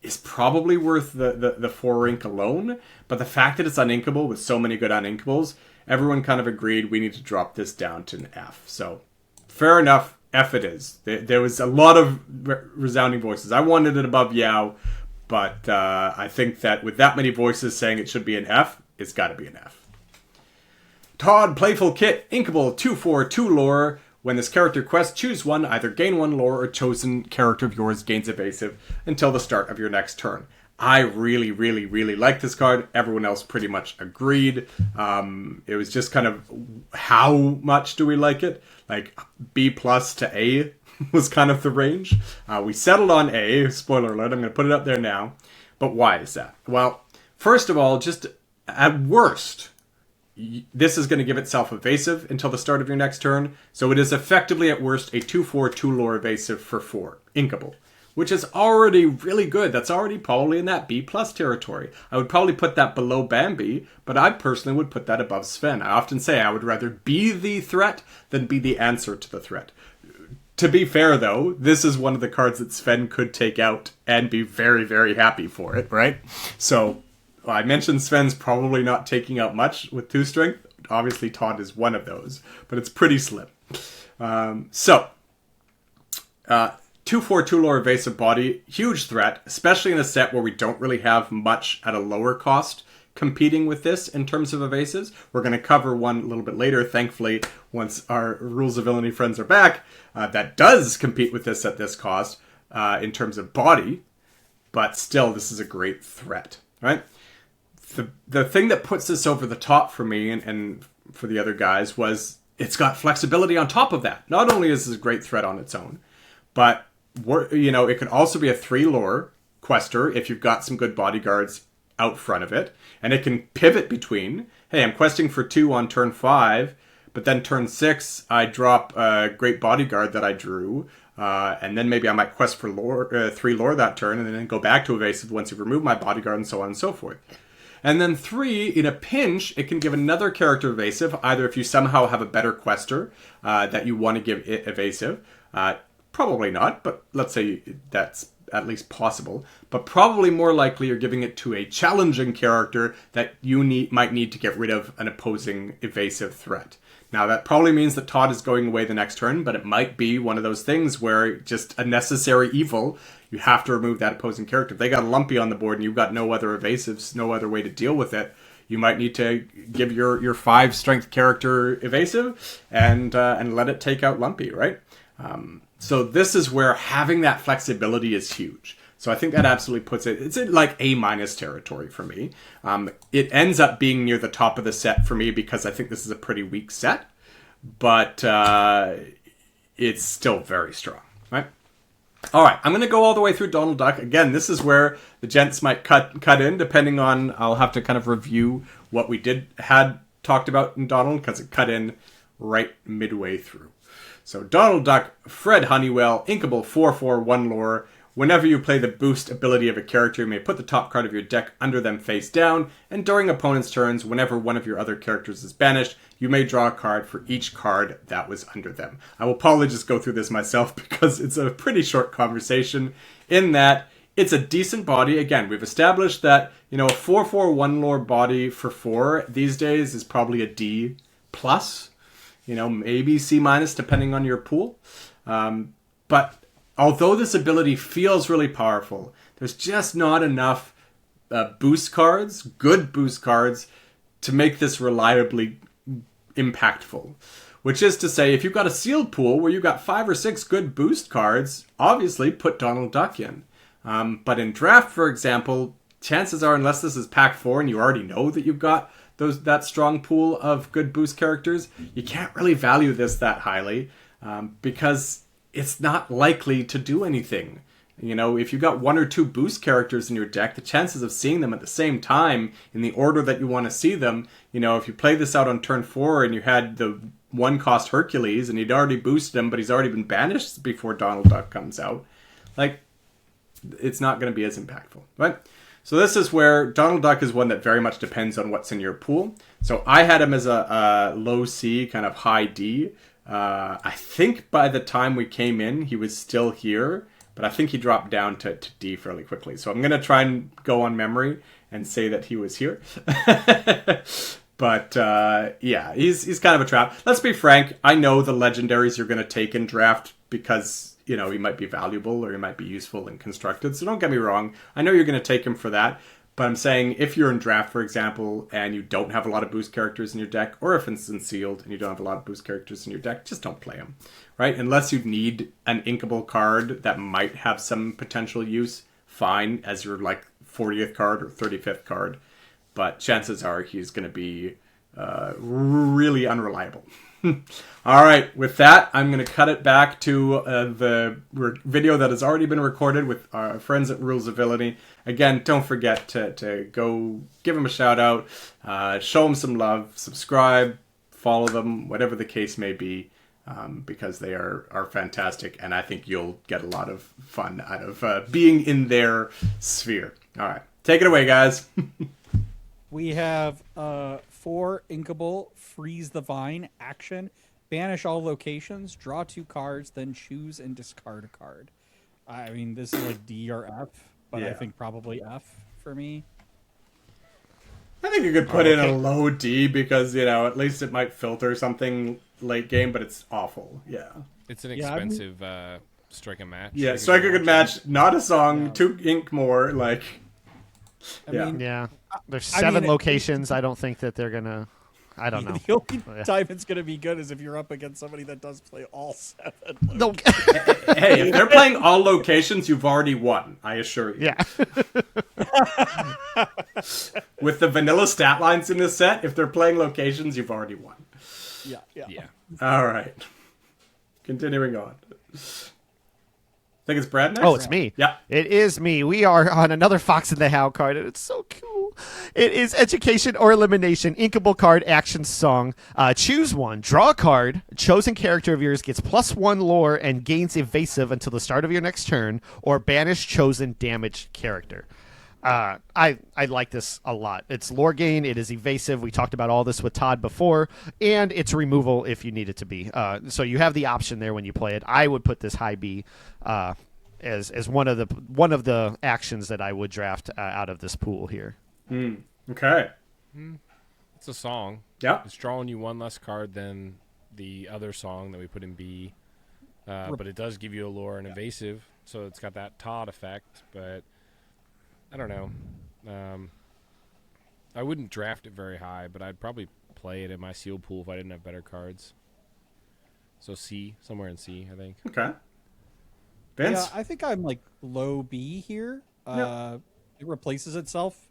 is probably worth the 4 ink alone, but the fact that it's uninkable with so many good uninkables, everyone kind of agreed we need to drop this down to an F. So, fair enough, F it is. There was a lot of resounding voices. I wanted it above Yao, but I think that with that many voices saying it should be an F, it's got to be an F. Todd, Playful Kit, inkable 2/4 2-lore. When this character quests, choose one, either gain 1 lore or chosen character of yours gains evasive until the start of your next turn. I really, really, really like this card. Everyone else pretty much agreed. It was just kind of how much do we like it? Like B plus to A was kind of the range. We settled on A. Spoiler alert, I'm going to put it up there now. But why is that? Well, first of all, just at worst, this is going to give itself evasive until the start of your next turn. So it is effectively at worst a 2/4 2-lore evasive for 4. Inkable. Which is already really good. That's already probably in that B plus territory. I would probably put that below Bambi, but I personally would put that above Sven. I often say I would rather be the threat than be the answer to the threat. To be fair, though, this is one of the cards that Sven could take out and be very, very happy for it, right? So, I mentioned Sven's probably not taking out much with 2 strength. Obviously, Todd is one of those, but it's pretty slim. 2/4 2-lore evasive body, huge threat, especially in a set where we don't really have much at a lower cost competing with this in terms of evasives. We're going to cover one a little bit later, thankfully, once our Rules of Villainy friends are back, that does compete with this at this cost in terms of body, but still, this is a great threat, right? The thing that puts this over the top for me and for the other guys was it's got flexibility on top of that. Not only is this a great threat on its own, but it could also be a 3-lore quester if you've got some good bodyguards out front of it. And it can pivot between, hey, I'm questing for 2 on turn 5, but then turn 6, I drop a great bodyguard that I drew. And then maybe I might quest for 3 lore that turn and then go back to evasive once you've removed my bodyguard and so on and so forth. And then 3, in a pinch, it can give another character evasive, either if you somehow have a better quester that you want to give it evasive. Probably not, but let's say that's at least possible. But probably more likely you're giving it to a challenging character that you might need to get rid of an opposing evasive threat. Now, that probably means that Todd is going away the next turn, but it might be one of those things where just a necessary evil, you have to remove that opposing character. If they got a Lumpy on the board and you've got no other evasives, no other way to deal with it, you might need to give your 5 strength character evasive and let it take out Lumpy, right? So this is where having that flexibility is huge. So I think that absolutely puts it's in like A- territory for me. It ends up being near the top of the set for me because I think this is a pretty weak set, but it's still very strong, right? All right, I'm going to go all the way through Donald Duck. Again, this is where the gents might cut in, depending on, I'll have to kind of review what we had talked about in Donald, because it cut in right midway through. So Donald Duck, Fred Honeywell, inkable 4/4 1-lore. Whenever you play the boost ability of a character, you may put the top card of your deck under them face down, and during opponent's turns, whenever one of your other characters is banished, you may draw a card for each card that was under them. I will probably just go through this myself because it's a pretty short conversation in that it's a decent body. Again, we've established that, a 4/4 1-lore body for 4 these days is probably a D+. Maybe C- depending on your pool. But although this ability feels really powerful, there's just not enough boost cards, good boost cards, to make this reliably impactful. Which is to say, if you've got a sealed pool where you've got 5 or 6 good boost cards, obviously put Donald Duck in. But in draft, for example, chances are, unless this is pack 4 and you already know that you've got that strong pool of good boost characters, you can't really value this that highly because it's not likely to do anything. If you've got 1 or 2 boost characters in your deck, the chances of seeing them at the same time in the order that you want to see them, if you play this out on turn 4 and you had the 1-cost Hercules and he'd already boosted him, but he's already been banished before Donald Duck comes out, it's not going to be as impactful, right? So this is where Donald Duck is one that very much depends on what's in your pool. So I had him as a low C, kind of high D. I think by the time we came in, he was still here, but I think he dropped down to D fairly quickly. So I'm going to try and go on memory and say that he was here. But yeah, he's kind of a trap. Let's be frank. I know the legendaries you're going to take in draft because he might be valuable or he might be useful and constructed. So don't get me wrong. I know you're going to take him for that. But I'm saying if you're in draft, for example, and you don't have a lot of boost characters in your deck, or if it's in sealed and you don't have a lot of boost characters in your deck, just don't play him, right? Unless you need an inkable card that might have some potential use, fine, as your 40th card or 35th card, but chances are he's going to be really unreliable. All right, with that, I'm going to cut it back to the video that has already been recorded with our friends at Rules of Villainy. Again, don't forget to go give them a shout out, show them some love, subscribe, follow them, whatever the case may be, because they are fantastic, and I think you'll get a lot of fun out of being in their sphere. All right, take it away, guys. We have 4 inkable, freeze the vine, action, banish all locations, draw 2 cards, then choose and discard a card. I mean, this is like D or F, but I think probably F for me. I think you could put in a low D because, at least it might filter something late game, but it's awful. Yeah. It's an expensive strike a match. Yeah, strike a good match, not a song, 2 ink more, like... I mean, yeah. There's 7 locations. I don't think that they're going to... I don't know. The only time it's going to be good is if you're up against somebody that does play all 7. No. Hey, if they're playing all locations, you've already won, I assure you. Yeah. With the vanilla stat lines in this set, if they're playing locations, you've already won. Yeah. All right. Continuing on. I think it's Brad next? Oh, it's me. Yeah. It is me. We are on another Fox in the How card, and it's so cool. It is Education or Elimination, inkable card, action song. Choose one. Draw a card. Chosen character of yours gets +1 lore and gains evasive until the start of your next turn, or banish chosen damaged character. I like this a lot. It's lore gain. It is evasive. We talked about all this with Todd before, and it's removal if you need it to be. So you have the option there when you play it. I would put this high B as one of the actions that I would draft out of this pool here. Okay. It's a song. Yeah. It's drawing you 1 less card than the other song that we put in B, but it does give you a lore and evasive, so it's got that Todd effect, but I don't know. I wouldn't draft it very high, but I'd probably play it in my seal pool if I didn't have better cards. So C, somewhere in C, I think. Okay. Vince? Yeah, I think I'm like low B here. It replaces itself,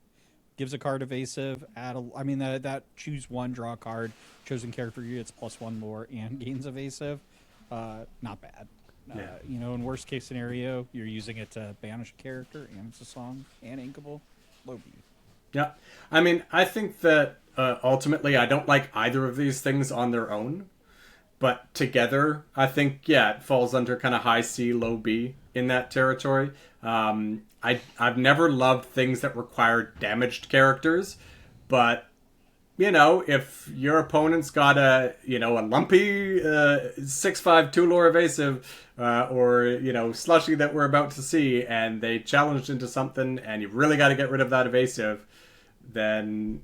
gives a card evasive. That choose one, draw a card. Chosen character gets +1 more and gains evasive. Not bad. In worst case scenario, you're using it to banish a character, and it's a song, and inkable. Low B. Yeah. I mean, I think that ultimately I don't like either of these things on their own. But together, I think, it falls under kind of high C, low B in that territory. I've never loved things that require damaged characters. But, if your opponent's got a lumpy 6/5 2-lore evasive or, slushy that we're about to see, and they challenged into something and you really got to get rid of that evasive, then,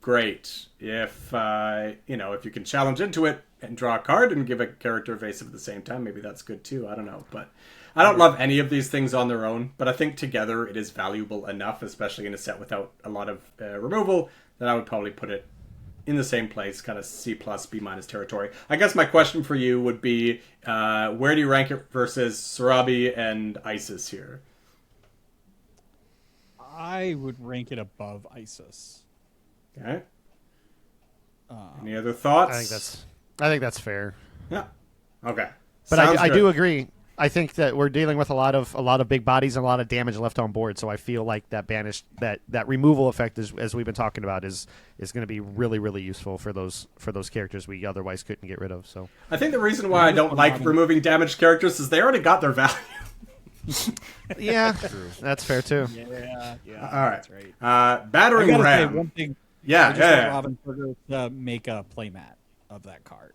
great. If you can challenge into it and draw a card and give a character evasive at the same time, maybe that's good too. I don't know, but I don't love any of these things on their own. But I think together it is valuable enough, especially in a set without a lot of removal, that I would probably put it in the same place, kind of C+, B- territory. I guess my question for you would be, where do you rank it versus Sarabi and Isis here? I would rank it above Isis. Okay. Any other thoughts? I think that's fair. Yeah. Okay. But I do agree. I think that we're dealing with a lot of big bodies and a lot of damage left on board. So I feel like that banish that removal effect, as we've been talking about, is going to be really, really useful for those characters we otherwise couldn't get rid of. So I think the reason why I don't like removing damaged characters is they already got their value. Yeah, that's fair too. Yeah. All right. That's right. Battering I gotta say ram. one thing. Yeah. Robin Burger to make a playmat of that card.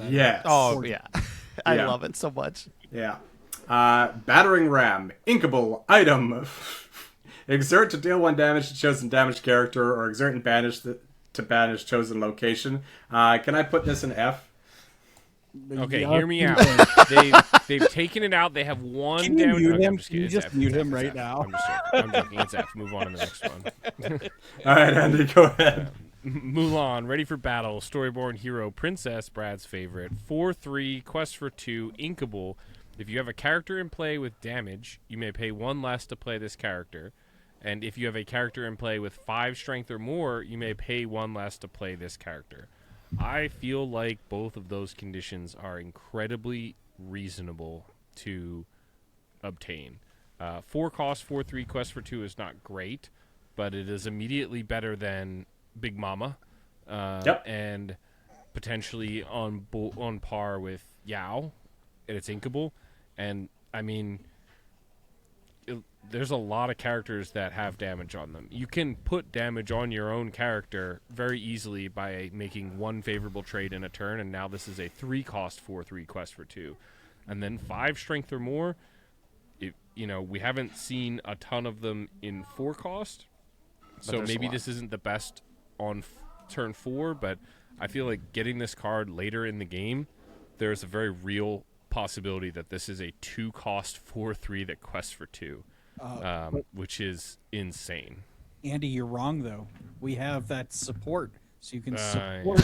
Yes. Oh yeah, I Yeah. love it so much. Yeah. Battering ram. Inkable item. Exert to deal 1 damage to chosen damaged character, or exert and banish to banish chosen location. Can I put this in F? Okay, hear me out. They've taken it out. They have 1 Can you damage. mute Okay, him? I'm just Can you kidding. just mute him right It's F. now? I'm joking. It's F. Move on to the next one. All right, Andy, go ahead. Mulan, ready for battle. Storyborn hero, princess, Brad's favorite. 4/3, quest for 2, inkable. If you have a character in play with damage, you may pay 1 less to play this character. And if you have a character in play with 5 strength or more, you may pay 1 less to play this character. I feel like both of those conditions are incredibly reasonable to obtain. 4 cost, 4/3 quest for 2 is not great, but it is immediately better than Big Mama. And potentially on par with Yao, and it's inkable. And I mean, there's a lot of characters that have damage on them. You can put damage on your own character very easily by making 1 favorable trade in a turn, and now this is a 3 cost 4/3 quest for 2, and then 5 strength or more. We haven't seen a ton of them in 4 cost, so maybe this isn't the best on turn 4, but I feel like getting this card later in the game, there's a very real possibility that this is a 2 cost 4/3 that quests for 2, which is insane. Andy, you're wrong though. We have that support, so you can support.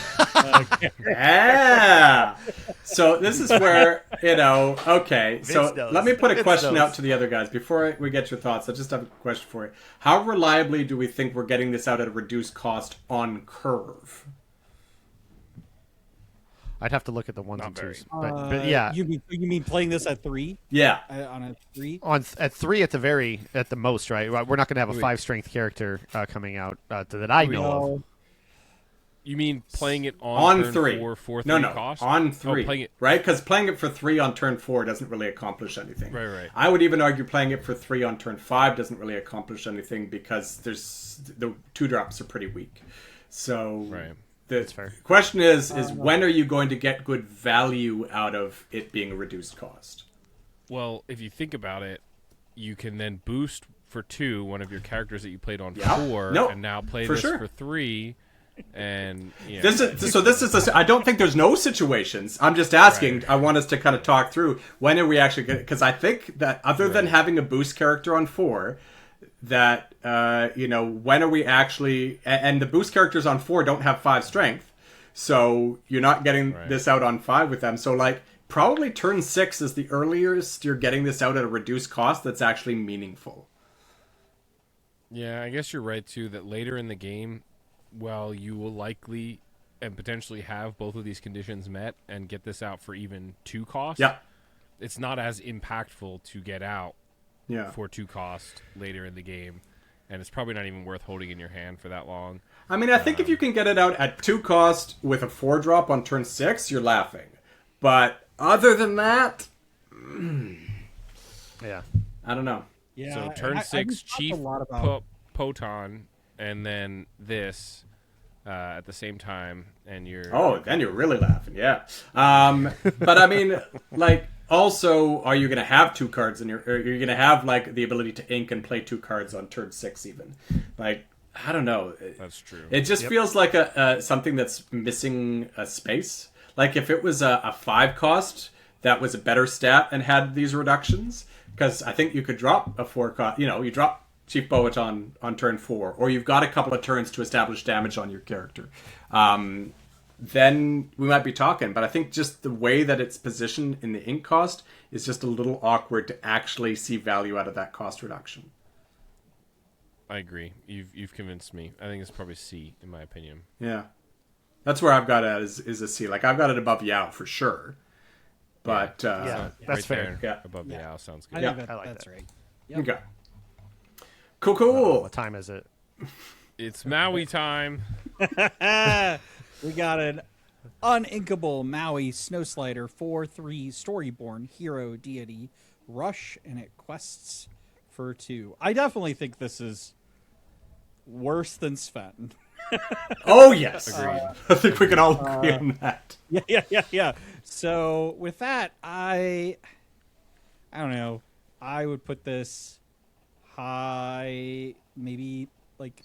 Yeah. So this is where Okay. So knows. let me put a Vince question knows. out to the other guys before we get your thoughts. I just have a question for you. How reliably do we think we're getting this out at a reduced cost on curve? I'd have to look at the ones Not and very. twos, but yeah, You mean playing this at 3? Yeah. On a 3? at 3 at the most, right? We're not going to have a 5 strength character coming out that I know of. You mean playing it on turn 3. 4, 4/3 No, cost? on 3. playing it. Right? Because playing it for 3 on turn 4 doesn't really accomplish anything. Right. I would even argue playing it for 3 on turn 5 doesn't really accomplish anything because the 2-drops are pretty weak. So Right. the fair. question is when are you going to get good value out of it being a reduced cost? Well, if you think about it, you can then boost for 2 one of your characters that you played on Yeah. 4, No, and now play for this sure. for 3. And This is I don't think there's no situations. I'm just asking. Right. I want us to kind of talk through when are we actually going to, because I think that other than having a boost character on 4, that when are we actually, and the boost characters on 4 don't have 5 strength, so you're not getting this out on 5 with them. So like probably turn 6 is the earliest you're getting this out at a reduced cost that's actually meaningful. Yeah, I guess you're right too that later in the game, well, you will likely and potentially have both of these conditions met and get this out for even 2 cost. Yeah. It's not as impactful to get out Yeah. for 2 cost later in the game, and it's probably not even worth holding in your hand for that long. I mean, I think if you can get it out at 2 cost with a 4-drop on turn 6, you're laughing. But other than that, Yeah. I don't know. Yeah. So turn 6, Chief a lot about Poton, and then this at the same time, and you're... Oh, then you're really laughing, yeah. But I mean, like, also, are you going to have 2 cards in your... Or you're going to have, like, the ability to ink and play 2 cards on turn 6 even. Like, I don't know. That's true. It just feels like something that's missing a space. Like, if it was a 5 cost that was a better stat and had these reductions, because I think you could drop a 4 cost... You drop Chief Boaton on turn 4, or you've got a couple of turns to establish damage on your character. Then we might be talking. But I think just the way that it's positioned in the ink cost is just a little awkward to actually see value out of that cost reduction. I agree. You've convinced me. I think it's probably C, in my opinion. Yeah. That's where I've got it is a C. Like, I've got it above Yao for sure. But, Yeah, that's fair. Yeah. Above the owl sounds I good. think I like that's that. right. Okay. Cool. What time is it? It's Maui time. We got an uninkable Maui Snowslider 4/3 Storyborn Hero Deity Rush, and it quests for 2. I definitely think this is worse than Sven. Oh, yes. Agreed. I think we can all agree on that. Yeah. So with that, I don't know. I would put this high, maybe like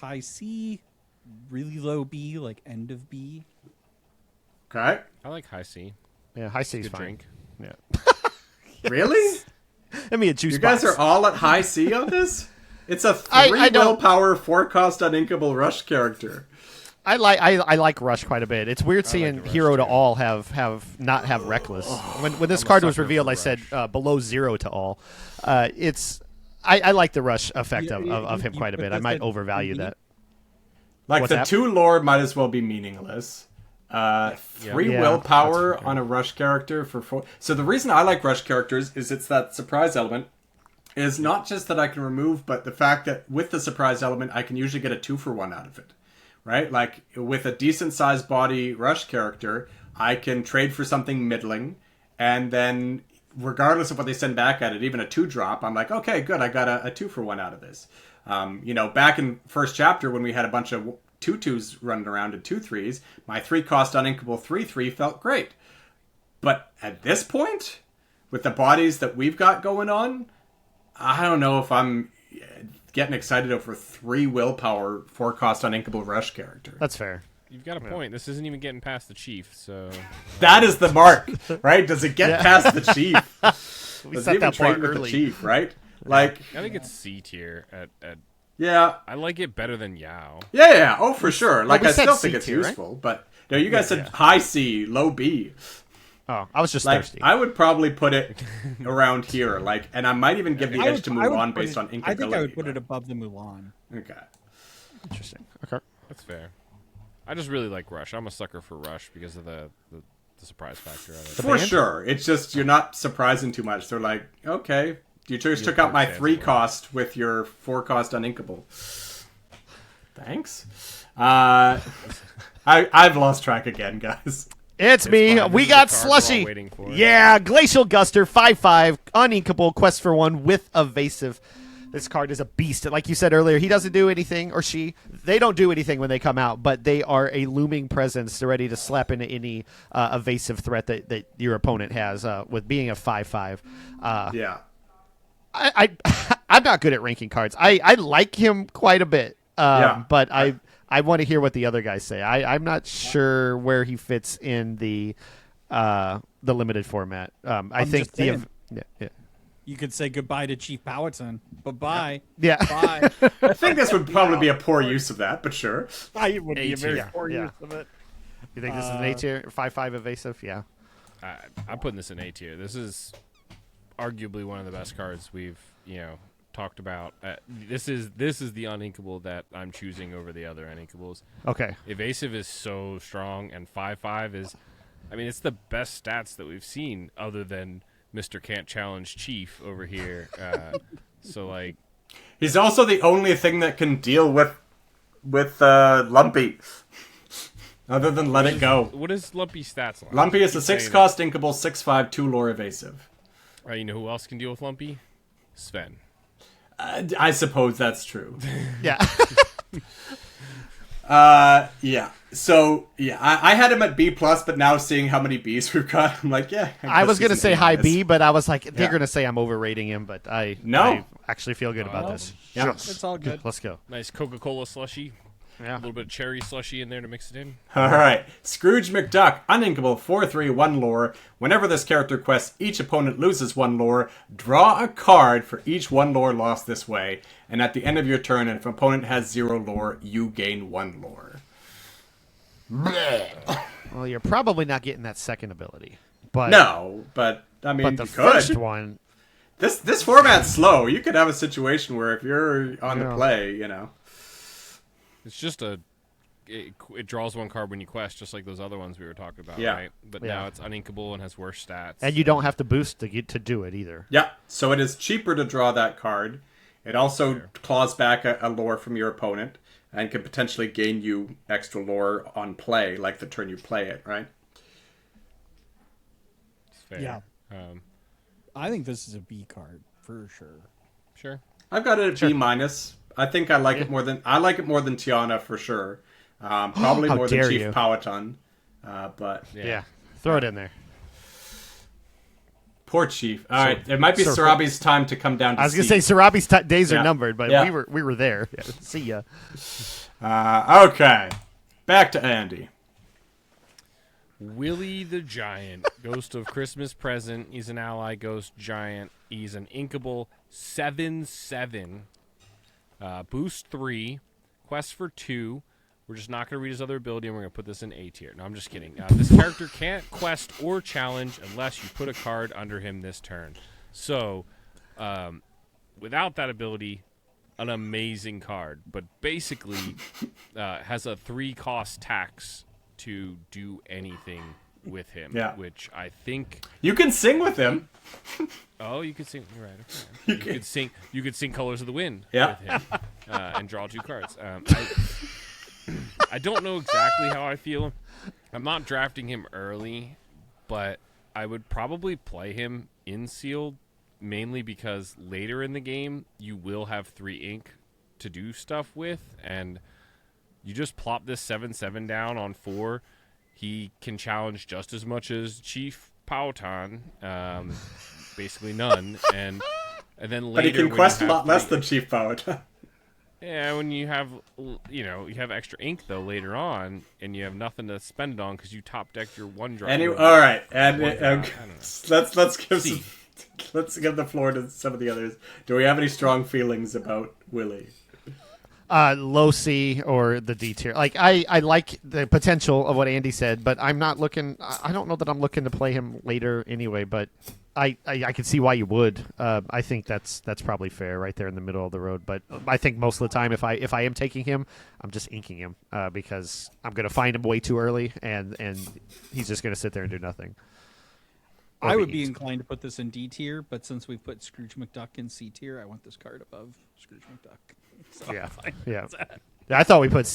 high C, really low B, like end of B. Okay. I like high C. Yeah, high C is Good fine. drink. Yeah. Really? Let me a juice You guys box. are all at high C on this? It's a 3 I don't- willpower 4 cost uninkable rush character. I like Rush quite a bit. It's weird seeing the Rush, Hero to too. all not have Reckless. When this I'm a card was sucker revealed, for I said Rush. below 0 to all. I like the Rush effect You- of him you quite a put bit. I this might at overvalue 3D? that. Like What's the that? 2 lore might as well be meaningless. 3 Yeah, willpower that's fair. on a rush character for 4. So the reason I like rush characters is it's that surprise element. Is not just that I can remove, but the fact that with the surprise element, I can usually get a 2-for-1 out of it. Right? Like with a decent sized body rush character, I can trade for something middling, and then regardless of what they send back at it, even a 2-drop, I'm like, okay, good, I got a 2-for-1 out of this. Back in first chapter when we had a bunch of 2/2s running around and 2/3s, my 3-cost uninkable 3/3 felt great. But at this point, with the bodies that we've got going on, I don't know if I'm getting excited over 3 willpower 4-cost uninkable rush character. That's fair. You've got a point. This isn't even getting past the chief, so That is the mark, right? Does it get Yeah. past the chief? We Does set it even that bar trade with the early. chief, right? Like, I think it's C tier. At yeah. I like it better than Yao. Yeah, oh, for sure. Like, we I said still C think it's tier, right? useful, but you guys said yeah. high C, low B. Oh, I was just Like, thirsty. I would probably put it around here, like, and I might even give the I edge would- to I would Mulan put based it- on inkability. I think I would put it above the Mulan. Okay. Interesting. Okay. That's fair. I just really like Rush. I'm a sucker for Rush because of the surprise factor of it. For band? sure. It's just, you're not surprising too much. They're like, okay, you just took out my card 3-cost with your 4-cost uninkable. Thanks. I've lost track again, guys. It's me. fine. We This is got the card we're all Slushy. waiting for. Yeah, Glacial Guster, 5/5, uninkable, quest for 1 with evasive. This card is a beast. Like you said earlier, he doesn't do anything, or she. They don't do anything when they come out, but they are a looming presence. They're ready to slap into any evasive threat that your opponent has with being a 5/5. Yeah. I'm not good at ranking cards. I like him quite a bit, Yeah. but I want to hear what the other guys say. I'm not sure where he fits in the limited format. I think just saying. yeah. You could say goodbye to Chief Powhatan. Bye-bye. Yeah. Bye. I think this would probably be a poor use of that, but sure. It would be a very Yeah, poor yeah. use of it. You think this is an A tier, 5/5 evasive? Yeah. I'm putting this in A tier. This is arguably one of the best cards we've talked about. This is the uninkable that I'm choosing over the other uninkables. Okay. Evasive is so strong, and 5/5 is, I mean, it's the best stats that we've seen other than Mr. Can't Challenge Chief over here. So like, He's also the only thing that can deal with Lumpy. Other than let it go. what is Lumpy stats like? Lumpy is a Keep saying 6-cost inkable, 6/5, 2 lore evasive. that. You know who else can deal with Lumpy? Sven. I suppose that's true. Yeah. Yeah. So yeah, I had him at B plus, but now seeing how many Bs we've got, I'm like, yeah. I was gonna he's say an A high minus. B, but I was like, they're Yeah. gonna say I'm overrating him, but I actually feel good about this. Yeah. It's all good. Let's go. Nice Coca-Cola slushy. Yeah. A little bit of cherry slushy in there to mix it in. All right, Scrooge McDuck, uninkable, 4/3, 1 lore. Whenever this character quests, each opponent loses 1 lore. Draw a card for each 1 lore lost this way, and at the end of your turn, if an opponent has 0 lore, you gain 1 lore. Well, you're probably not getting that second ability, but No, but I mean, but the you could. first one. This format's slow. You could have a situation where if you're on the Yeah. play, It's just it draws 1 card when you quest, just like those other ones we were talking about, Yeah. right? But Yeah. now it's uninkable and has worse stats. And you don't have to boost to do it either. Yeah, so it is cheaper to draw that card. It also claws back a lore from your opponent and can potentially gain you extra lore on play, like the turn you play it, right? It's fair. Yeah. Um, I think this is a B card for sure. sure. I've got it at B minus. I think I like it more than Tiana for sure. Probably How more than dare Chief you. Powhatan. But Yeah. Throw it in there. poor Chief. All right, it might be Sir- Sarabi's time to come down to I was gonna C. say Sarabi's days are Yeah. numbered, but Yeah. we were there. Yeah. See ya. Okay, back to Andy. Willie the Giant, Ghost of Christmas Present. He's an ally ghost giant. He's an inkable 7/7. Boost 3. Quest for 2. We're just not going to read his other ability, and we're going to put this in A tier. No, I'm just kidding. This character can't quest or challenge unless you put a card under him this turn. So, without that ability, an amazing card. But basically, has a 3-cost tax to do anything with him. Yeah. Which I think... You can sing with him. Oh, you could sing. You're right. Okay. You could sing. You could sing "Colors of the Wind" Yeah. with him and draw 2 cards. I don't know exactly how I feel. I'm not drafting him early, but I would probably play him in sealed, mainly because later in the game you will have 3 ink to do stuff with, and you just plop this 7/7 down on 4. He can challenge just as much as Chief Powhatan, basically none, and then later. But he can when quest you a have lot less 3 than Chief Powhatan. Yeah, when you have, you have extra ink though later on, and you have nothing to spend it on because you top decked your 1-drop. Anyway, all right, and let's give the floor to some of the others. Do we have any strong feelings about Willie? Low C or the D tier. Like I like the potential of what Andy said, but I'm not looking. I don't know that I'm looking to play him later anyway. But I can see why you would. I think that's probably fair, right there in the middle of the road. But I think most of the time, if I am taking him, I'm just inking him because I'm gonna find him way too early, and he's just gonna sit there and do nothing. I would be inclined to put this in D tier, but since we put Scrooge McDuck in C tier, I want this card above Scrooge McDuck. So Yeah. Yeah, I thought we put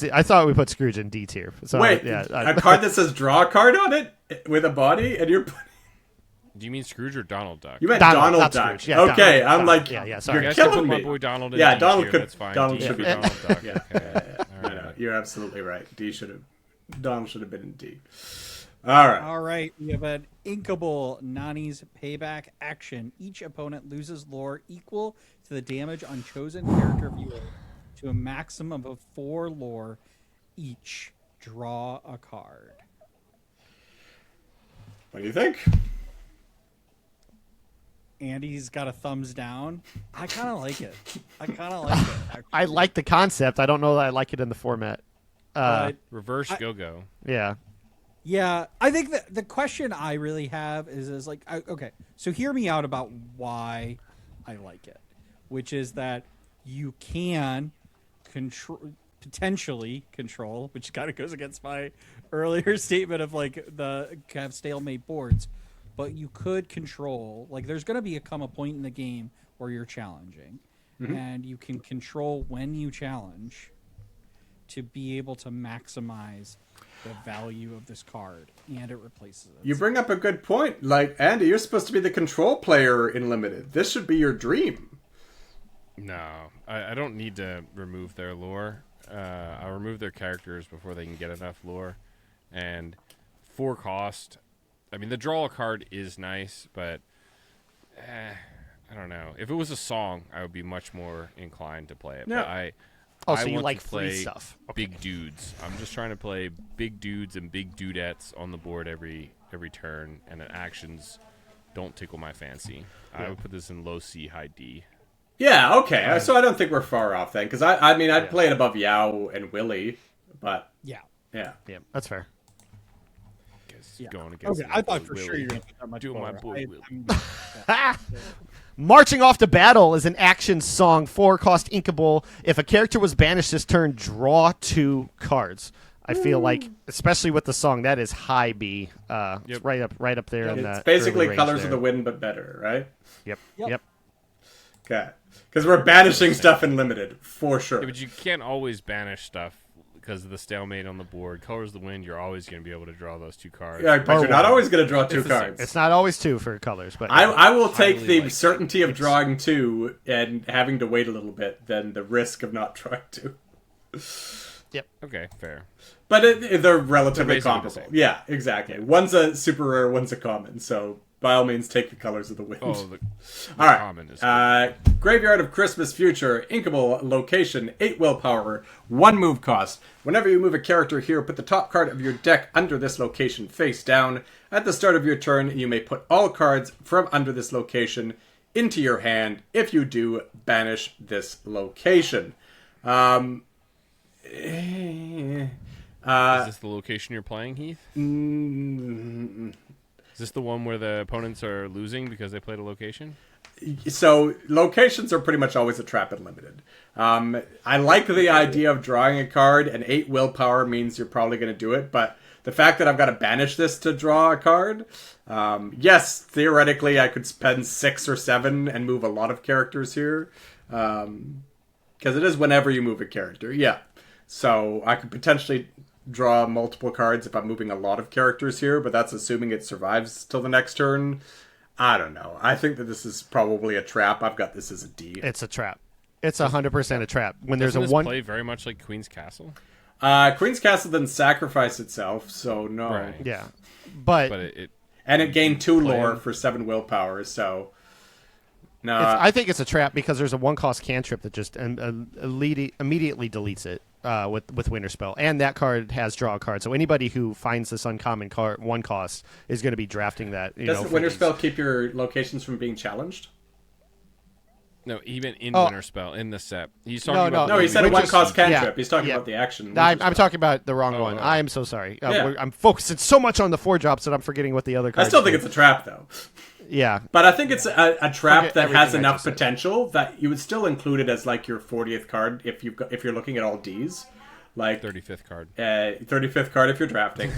Scrooge in D tier. So, Wait, yeah, a card that says draw a card on it with a body, and you're. Do you mean Scrooge or Donald Duck? You meant Donald, Donald not Duck. Scrooge. Yeah, Okay, Donald. I'm like, Yeah, sorry. I you're guess I killing put my me. boy Donald in Yeah, D Donald tier, could. that's fine. Donald D should be tier, Donald. Donald Duck. Yeah. Okay. All No, right. you're absolutely right. Donald should have been in D. All right. All right, we have an inkable Nani's payback action. Each opponent loses lore equal to the damage on chosen character viewer to a maximum of 4 lore each. Draw a card. What do you think? Andy's got a thumbs down. I kind of like it. Actually. I like the concept. I don't know that I like it in the format. But Reverse go-go. Yeah. yeah, I think that the question I really have is like, okay, so hear me out about why I like it, which is that you can potentially control, which kind of goes against my earlier statement of like the have stalemate boards, but you could control, like there's going to come a point in the game where you're challenging, and you can control when you challenge to be able to maximize the value of this card, and it replaces it. You bring up a good point. Like, Andy, you're supposed to be the control player in Limited. This should be your dream. No, I don't need to remove their lore. I'll remove their characters before they can get enough lore. And 4 cost, I mean, the draw a card is nice, but I don't know. If it was a song, I would be much more inclined to play it. Yeah. But So I you want like to play free stuff. big dudes. I'm just trying to play big dudes and big dudettes on the board every turn, and the actions don't tickle my fancy. I would put this in low C, high D. Yeah, okay. So I don't think we're far off then, because I mean, I'd play it above Yao and Willie, but Yeah. yeah. Yeah, that's fair. Going against Okay, my I thought boy for sure Willie. you're going to put that much Doing my lower. boy Willie. Marching Off to Battle is an action song, 4-cost inkable. If a character was banished this turn, draw 2 cards. I feel like, especially with the song, that is high B. It's right up there. In It's that basically early range Colors of there. the Wind, but better, right? Yep. Okay. Because we're banishing stuff in Limited, for sure. Yeah, but you can't always banish stuff because of the stalemate on the board. Colors of the Wind, you're always going to be able to draw those 2 cards. Yeah, but you're not always going to draw 2 It's the same. cards. It's not always 2 for colors, but I will take highly the likely. certainty of drawing 2 and having to wait a little bit than the risk of not drawing 2. Okay, fair. But they're relatively basically the comparable. same. Yeah, exactly. One's a super rare, one's a common. So by all means, take the Colors of the Wind. Oh, the all right. common is Graveyard of Christmas Future, inkable location, 8 willpower, 1 move cost. Whenever you move a character here, put the top card of your deck under this location face down. At the start of your turn, you may put all cards from under this location into your hand. If you do, banish this location. Is this the location you're playing, Heath? Is this the one where the opponents are losing because they played a location? So locations are pretty much always a trap in limited. I like the idea of drawing a card, and 8 willpower means you're probably going to do it, but the fact that I've got to banish this to draw a card, yes, theoretically I could spend 6 or 7 and move a lot of characters here, because it is whenever you move a character, yeah. So I could potentially draw multiple cards if I'm moving a lot of characters here, but that's assuming it survives till the next turn. I don't know. I think that this is probably a trap. I've got this as a D. It's a trap. It's 100% a trap. When there's Doesn't a this one, play very much like Queen's Castle? Queen's Castle didn't sacrifice itself, so no. Right. yeah, but And it gained 2 Play lore him. for 7 willpower, so no. I think it's a trap because there's a 1-cost cantrip that just immediately deletes it with Winterspell, and that card has draw a card. So anybody who finds this uncommon card 1-cost is going to be drafting that. Doesn't Winterspell keep your locations from being challenged? No, even in Oh. Winterspell, in the set. He's talking about... No, he said a Winterspell. 1-cost cantrip. Yeah. He's talking Yeah. about the action. I'm Winterspell. talking about the wrong Oh, one. oh. I'm so sorry. Yeah. I'm focusing so much on the 4 drops that I'm forgetting what the other I cards still think do. it's a trap, though. Yeah. But I think it's a trap Forget that has everything I enough just said. potential that you would still include it as like your 40th card if you're looking at all Ds, like 35th card. 35th card if you're drafting,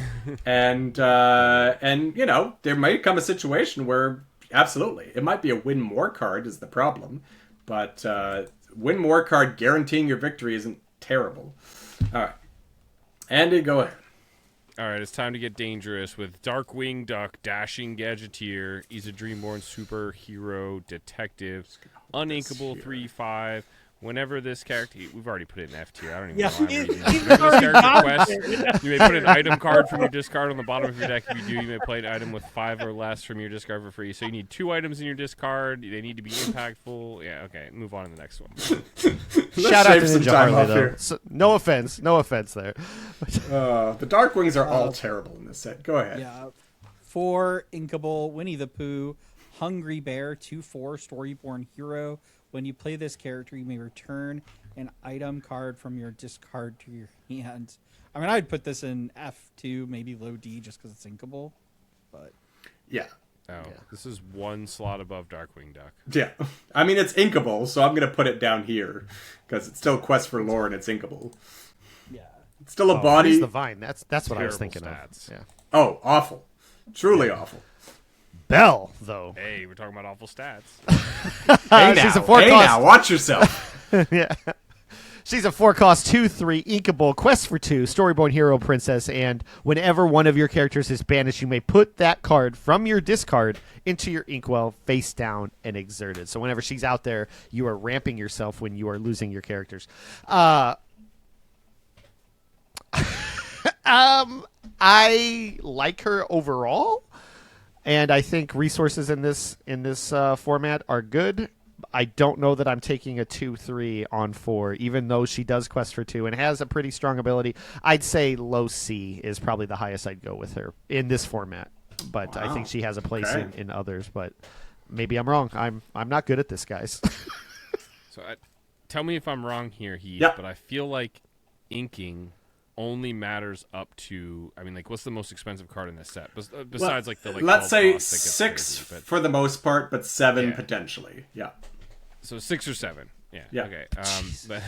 and you know there might come a situation where absolutely it might be a win more card is the problem, but win more card guaranteeing your victory isn't terrible. All right, Andy, go ahead. All right, it's time to get dangerous with Darkwing Duck, Dashing Gadgeteer. He's a Dreamborn superhero detective, uninkable 3/5. Whenever this character, we've already put it in F tier. I don't even know why I'm reading this. Whenever this character quests, you may put an item card from your discard on the bottom of your deck. If you do, you may play an item with 5 or less from your discard for free. So you need 2 items in your discard. They need to be impactful. Yeah, okay. Move on to the next one. Shout out to shave some Ninja time Harley off though. here. So, no offense there. The Darkwings are all terrible in this set. Go ahead. Yeah. 4 inkable Winnie the Pooh, Hungry Bear, 2/4 Storyborn Hero. When you play this character, you may return an item card from your discard to your hand. I mean, I'd put this in F2, maybe low D, just because it's inkable. But Yeah. Oh, this is 1 slot above Darkwing Duck. Yeah. I mean, it's inkable, so I'm going to put it down here because it's still Quest for Lore and it's inkable. yeah, It's still a Freeze body. the Vine. That's what I was Terrible thinking stats. of. Yeah. Oh, awful. Truly awful. Belle though. Hey, we're talking about awful stats. Hey she's now, a 4 hey cost. now, watch yourself. Yeah. She's a 4-cost 2/3 inkable quest for 2 Storyborn Hero Princess, and whenever one of your characters is banished, you may put that card from your discard into your inkwell face down and exerted. So whenever she's out there, you are ramping yourself when you are losing your characters. I like her overall, and I think resources in this format are good. I don't know that I'm taking a 2/3 on 4, even though she does quest for 2 and has a pretty strong ability. I'd say low C is probably the highest I'd go with her in this format, but I think she has a place Okay. in others. But maybe I'm wrong. I'm not good at this, guys. So tell me if I'm wrong here, Heath, Yep. but I feel like inking only matters up to, I mean, like, what's the most expensive card in this set? Besides, like, the, like, let's 12 say cost that gets 6 crazy, but- for the most part, but 7 Yeah. potentially. Yeah. So 6 or 7. Yeah. Yeah. Okay. But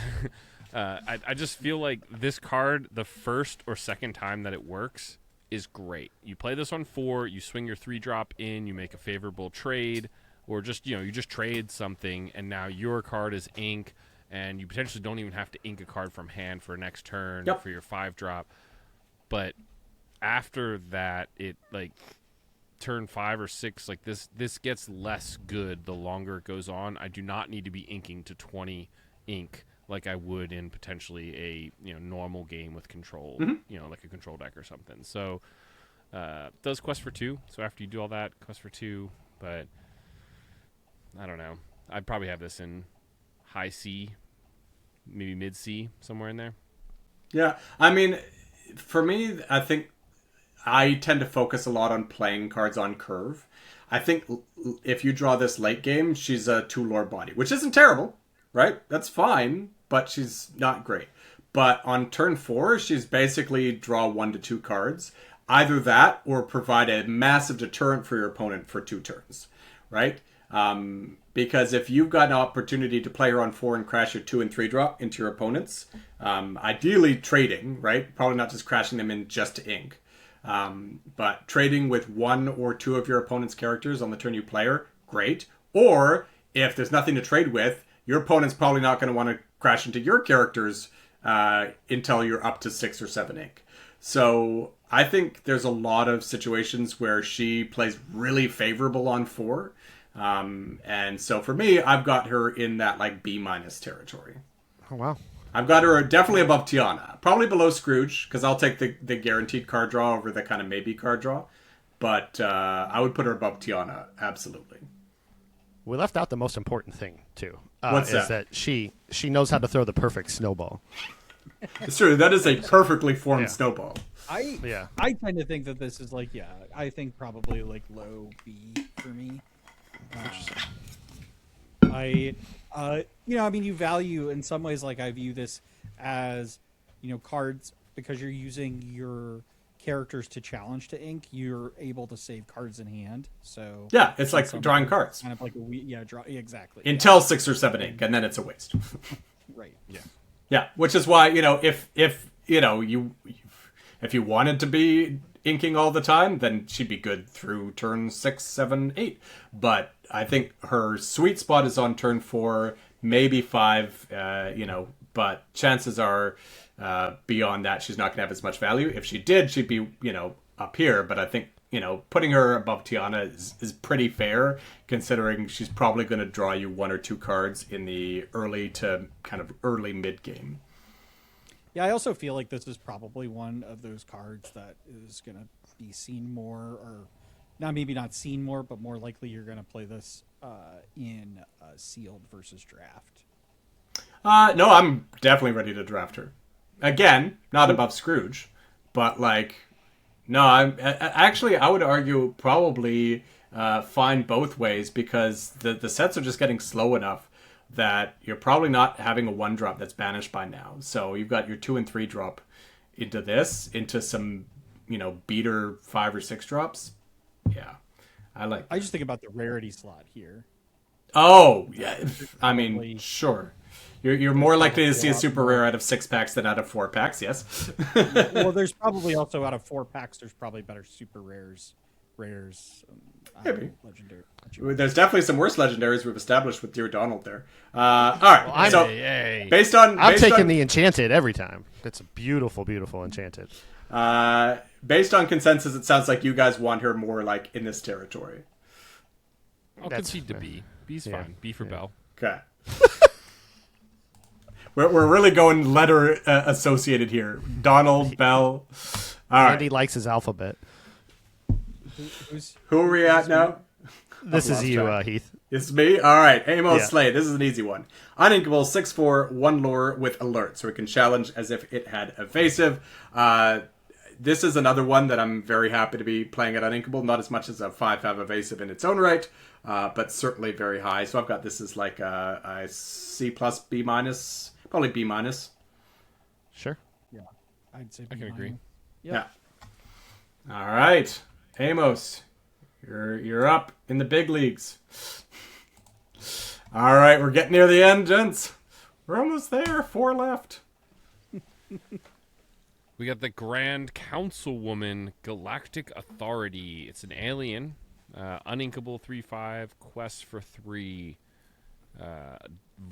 I just feel like this card, the first or second time that it works, is great. You play this on 4, you swing your 3-drop in, you make a favorable trade, or just, you just trade something, and now your card is ink, and you potentially don't even have to ink a card from hand for next turn Yep. for your 5-drop. But after that, it, like, turn 5 or 6, like, this gets less good the longer it goes on. I do not need to be inking to 20 ink like I would in potentially a normal game with control, like a control deck or something. So does quest for 2. So after you do all that, quest for 2. But I don't know. I'd probably have this in high C, maybe mid C, somewhere in there. Yeah. I mean, for me, I think I tend to focus a lot on playing cards on curve. I think if you draw this late game, she's a 2 lore body, which isn't terrible, right? That's fine, but she's not great. but on turn 4, she's basically draw 1 to 2 cards. Either that or provide a massive deterrent for your opponent for 2 turns, right? Because if you've got an opportunity to play her on 4 and crash your 2 and 3 drop into your opponents, ideally trading, right? Probably not just crashing them in just to ink. But trading with 1 or 2 of your opponent's characters on the turn you play her, great. Or if there's nothing to trade with, your opponent's probably not going to want to crash into your characters until you're up to 6 or 7 ink. So I think there's a lot of situations where she plays really favorable on 4. And so for me, I've got her in that like B- territory. Oh, wow. I've got her definitely above Tiana. Probably below Scrooge, because I'll take the guaranteed card draw over the kind of maybe card draw. But I would put her above Tiana, absolutely. We left out the most important thing, too. What's is that she knows how to throw the perfect snowball. It's true. That is a perfectly formed snowball. I tend to think that this is like, I think probably like low B for me. You value in some ways, like I view this as, cards, because you're using your characters to challenge to ink, you're able to save cards in hand. So yeah, it's like drawing cards. Kind of like exactly. Until 6 or 7 ink, and then it's a waste. Right. Yeah. Yeah, which is why, if you wanted to be inking all the time, then she'd be good through turn 6, 7, 8. But I think her sweet spot is on turn 4, maybe 5, but chances are beyond that she's not going to have as much value. If she did, she'd be, up here. But I think, putting her above Tiana is pretty fair, considering she's probably going to draw you 1 or 2 cards in the early to kind of early mid game. Yeah, I also feel like this is probably one of those cards that is going to be seen more, or maybe not seen more, but more likely you're going to play this in sealed versus draft. No, I'm definitely ready to draft her. Again, not above Scrooge, but no, I would argue probably fine both ways, because the sets are just getting slow enough that you're probably not having a 1-drop that's banished by now. So you've got your 2 and 3 drop into some, beater 5 or 6 drops. Yeah, I just think about the rarity slot here. Oh, yeah. I mean, sure. You're more likely to see a super rare out of 6 packs than out of 4 packs, yes? Well, there's probably also out of 4 packs, there's probably better super rares. Maybe. Legendary. There's definitely some worse legendaries we've established with Dear Donald there. All right. Well, based on the enchanted every time. It's a beautiful, beautiful enchanted. Based on consensus, it sounds like you guys want her more in this territory. I'll concede to B. B's fine. B for Bell. Okay. We're really going letter associated here. Donald, Bell. All right. Andy likes his alphabet. Who are we at now? This is you, Heath. It's me? All right. Amos Slay. This is an easy one. Uninkable, 6/4, 1 lore with alert. So it can challenge as if it had evasive. This is another one that I'm very happy to be playing at Uninkable. Not as much as a 5/5 evasive in its own right, but certainly very high. So I've got this as a C+, B-, probably B-. Sure. Yeah, I'd say I can agree. Yep. Yeah. All right. Amos, you're up in the big leagues. All right, we're getting near the end, gents. We're almost there. 4 left. We got the Grand Councilwoman Galactic Authority. It's an alien. Uninkable 3/5. Quest for 3.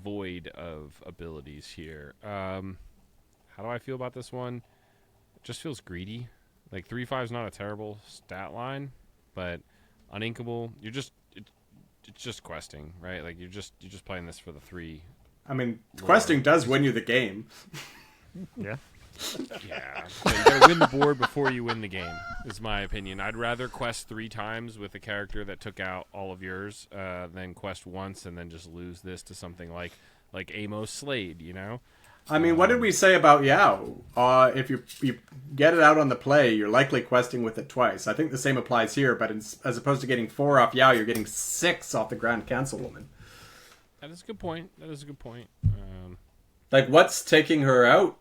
Void of abilities here. How do I feel about this one? It just feels greedy. 3/5 is not a terrible stat line, but uninkable, it's just questing, right? You're just playing this for the 3. I mean, questing does win you the game. Yeah. Yeah. So you gotta win the board before you win the game, is my opinion. I'd rather quest 3 times with a character that took out all of yours than quest once and then just lose this to something like Amos Slade, I mean, what did we say about Yao? If you get it out on the play, you're likely questing with it twice. I think the same applies here, but as opposed to getting 4 off Yao, you're getting 6 off the Grand Councilwoman. That is a good point. What's taking her out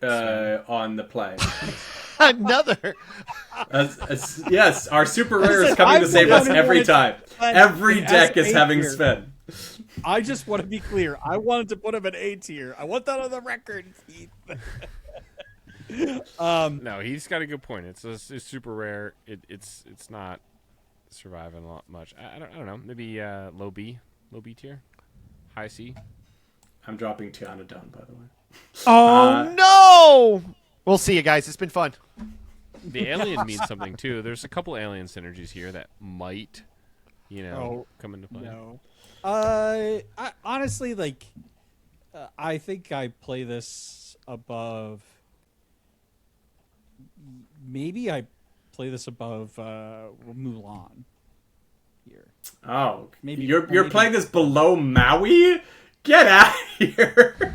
on the play. Another. Yes, our super rare is Listen, coming I'm to save the us one who every wanted to time. put Every Sven deck as is A having tier. Sven. I just want to be clear. I wanted to put him in A tier. I want that on the record, Keith. No, he's got a good point. It's super rare. It's not surviving a lot much. I don't know. Maybe low B tier, high C. I'm dropping Tiana down, by the way. Oh no! We'll see you guys. It's been fun. The alien means something too. There's a couple alien synergies here that might, come into play. No. I honestly I think I play this above. Maybe I play this above Mulan here. Oh, Maybe you're playing this below Maui? Get out of here!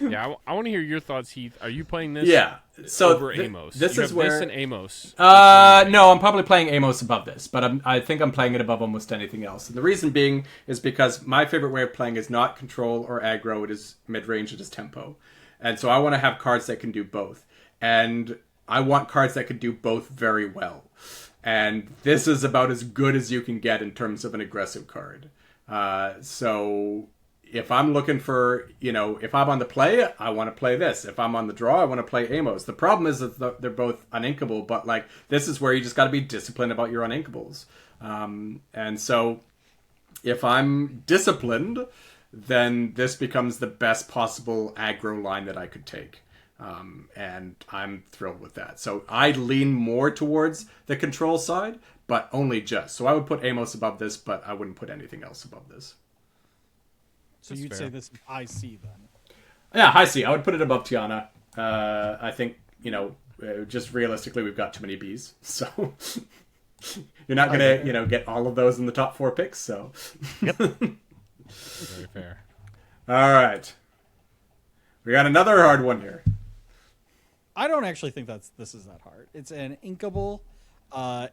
Yeah, I want to hear your thoughts, Heath. Are you playing this? Yeah. So over Amos? This You is have where this and Amos. No, I'm probably playing Amos above this, but I think I'm playing it above almost anything else. And the reason being is because my favorite way of playing is not control or aggro. It is mid-range. It is tempo. And so I want to have cards that can do both. And I want cards that can do both very well. And this is about as good as you can get in terms of an aggressive card. So if I'm looking for, if I'm on the play, I want to play this. If I'm on the draw, I want to play Amos. The problem is that they're both uninkable, but this is where you just got to be disciplined about your uninkables. And so if I'm disciplined, then this becomes the best possible aggro line that I could take. And I'm thrilled with that. So I lean more towards the control side, but only just. So I would put Amos above this, but I wouldn't put anything else above this. So That's you'd fair. say this is high C then? Yeah, high C. I would put it above Tiana. I think, just realistically, we've got too many Bs. So you're not going to, get all of those in the top 4 picks. So. Very fair. All right. We got another hard one here. I don't actually think this is that hard. It's an inkable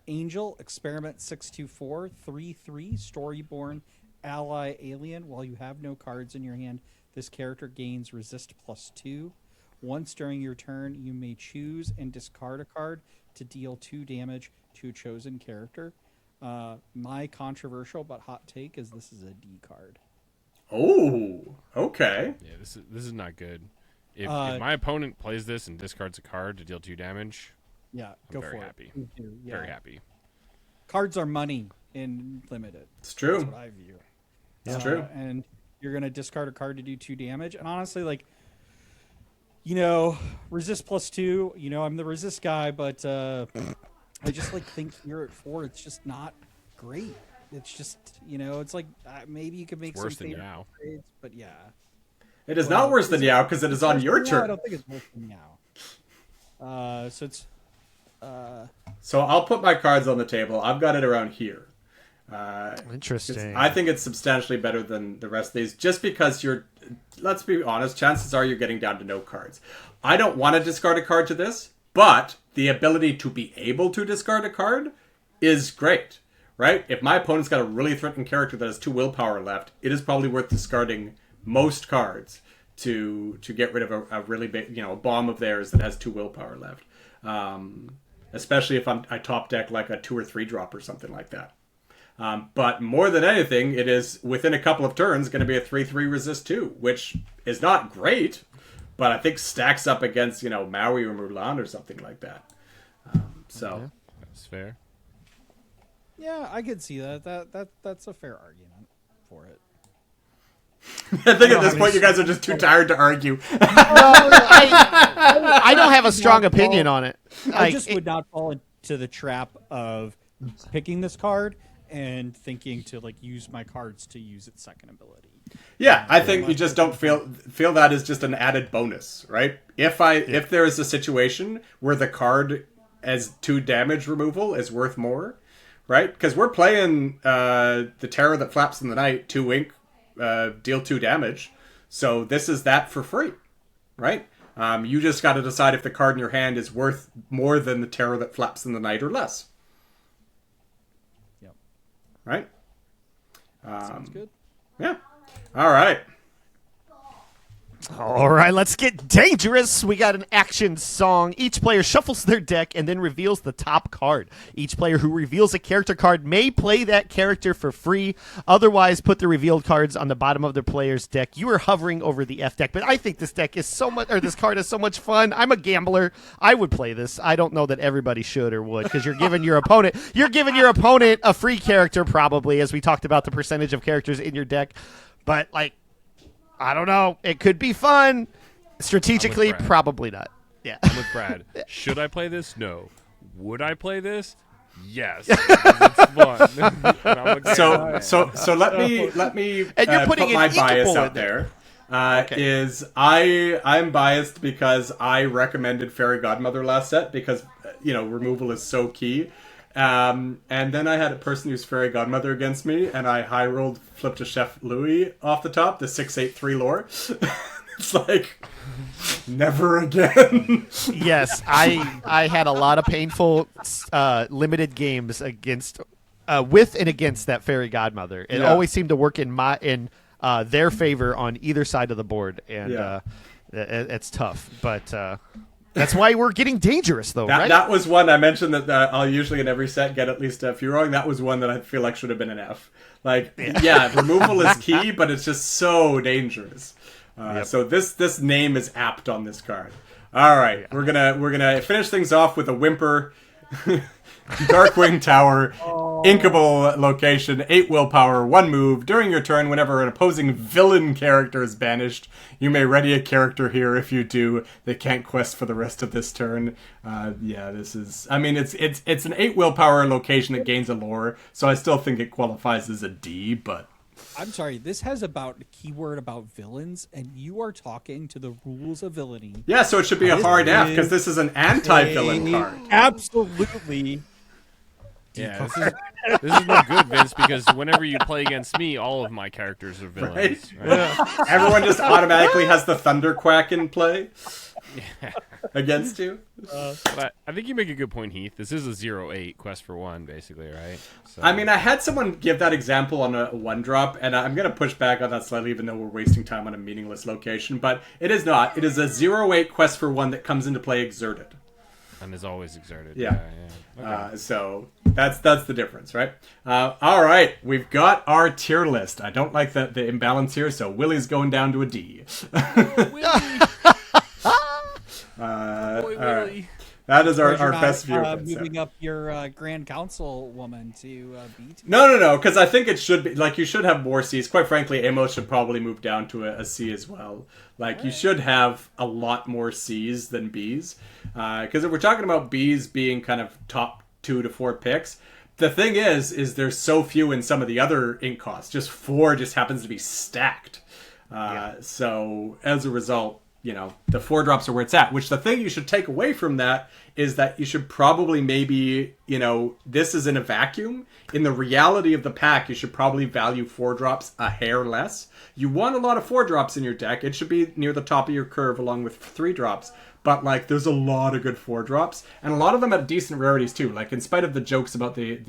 Angel Experiment 624 3/3 Storyborn Ally Alien. While you have no cards in your hand, this character gains resist +2. Once during your turn, you may choose and discard a card to deal 2 damage to a chosen character. My controversial but hot take is this is a D card. Oh, okay. Yeah, this is not good. If my opponent plays this and discards a card to deal 2 damage, Yeah, I'm go very for happy. it. Yeah. Very happy. Cards are money in Limited. It's true. That's what I view. It's true. And you're going to discard a card to do 2 damage. And honestly, resist +2. I'm the resist guy, but I just think here at 4, it's just not great. It's just, it's maybe you could make Worse some than favorite Yao. trades, but yeah. It is not worse than Yao because it is on your No, I turn. don't think it's worse than Yao. So it's So I'll put my cards on the table. I've got it around here. Interesting. I think it's substantially better than the rest of these, just because let's be honest, chances are you're getting down to no cards. I don't want to discard a card to this, but the ability to be able to discard a card is great, right? If my opponent's got a really threatening character that has 2 willpower left, it is probably worth discarding most cards to get rid of a really big, a bomb of theirs that has 2 willpower left. Especially if I top deck like a 2 or 3 drop or something like that. But more than anything, it is within a couple of turns going to be a 3/3 resist 2, which is not great, but I think stacks up against Maui or Mulan or something like that. So That's fair. yeah, I could see that. That's a fair argument for it. I think at this point you guys are just too tired to argue. I don't have a strong opinion on it. I just would not fall into the trap of picking this card and thinking to use my cards to use its second ability. Yeah, I think you just don't feel that is just an added bonus, right? If there is a situation where the card as 2 damage removal is worth more, right? Because we're playing the Terror That Flaps in the Night, 2 ink, deal 2 damage. So this is that for free, right? You just got to decide if the card in your hand is worth more than the Terror That Flaps in the Night or less. Yep. Right? Sounds good. Yeah. All right. All right, let's get dangerous. We got an action song. Each player shuffles their deck and then reveals the top card. Each player who reveals a character card may play that character for free. Otherwise, put the revealed cards on the bottom of their player's deck. You are hovering over the F deck, but I think this deck is so much, or this card is so much fun. I'm a gambler. I would play this. I don't know that everybody should or would, because you're giving your opponent a free character, probably, as we talked about the percentage of characters in your deck. But like, I don't know. It could be fun. Strategically, probably not. Yeah. I'm with Brad. Should I play this? No. Would I play this? Yes. It's fun. So let me And you're putting put my an bias inkable out in there. Okay. Is I'm biased because I recommended Fairy Godmother last set because removal is so key. And then I had a person use Fairy Godmother against me, and I high rolled, flipped a Chef Louis off the top, the 6/8/3 lore. It's like, never again. Yes, I had a lot of painful limited games against with and against that Fairy Godmother. It always seemed to work in their favor on either side of the board, and it's tough, but. That's why we're getting dangerous, though, right? That was one I mentioned that I'll usually in every set get at least a few wrong. That was one that I feel like should have been an F. Like, removal is key, but it's just so dangerous. So this name is apt on this card. All right, we're gonna finish things off with a whimper. Darkwing Tower, inkable location, 8 willpower, 1 move. During your turn, whenever an opposing villain character is banished, you may ready a character here. If you do, they can't quest for the rest of this turn. This is... I mean, it's an 8 willpower location that gains a lore, so I still think it qualifies as a D, but... I'm sorry, this has a keyword about villains, and you are talking to the Rules of Villainy. Yeah, so it should be a hard F, because this is an anti-villain card. Absolutely. Yeah, this is no good, Vince, because whenever you play against me, all of my characters are villains. Right? Everyone just automatically has the Thunderquack in play against you. But I think you make a good point, Heath. This is a 0/8 quest for 1, basically, right? So. I mean, I had someone give that example on a 1-drop, and I'm going to push back on that slightly, even though we're wasting time on a meaningless location. But it is not. It is a 0/8 quest for 1 that comes into play exerted. And is always exerted. Yeah. Okay. So that's the difference, right? All right, we've got our tier list. I don't like the imbalance here, so Willie's going down to a D. Boy, Willie. That is our best view. Moving up your Grand Council woman to B2. No, because I think it should be, like, you should have more Cs. Quite frankly, Amos should probably move down to a C as well. Like, you should have a lot more Cs than Bs. Because if we're talking about Bs being kind of top 2 to 4 picks, the thing is there's so few in some of the other ink costs. Just 4 just happens to be stacked. So, as a result, the 4 drops are where it's at, which the thing you should take away from that is that you should probably maybe, this is in a vacuum. In the reality of the pack, you should probably value 4 drops a hair less. You want a lot of 4 drops in your deck. It should be near the top of your curve along with 3 drops. But, like, there's a lot of good 4 drops, and a lot of them have decent rarities too. Like, in spite of the jokes about the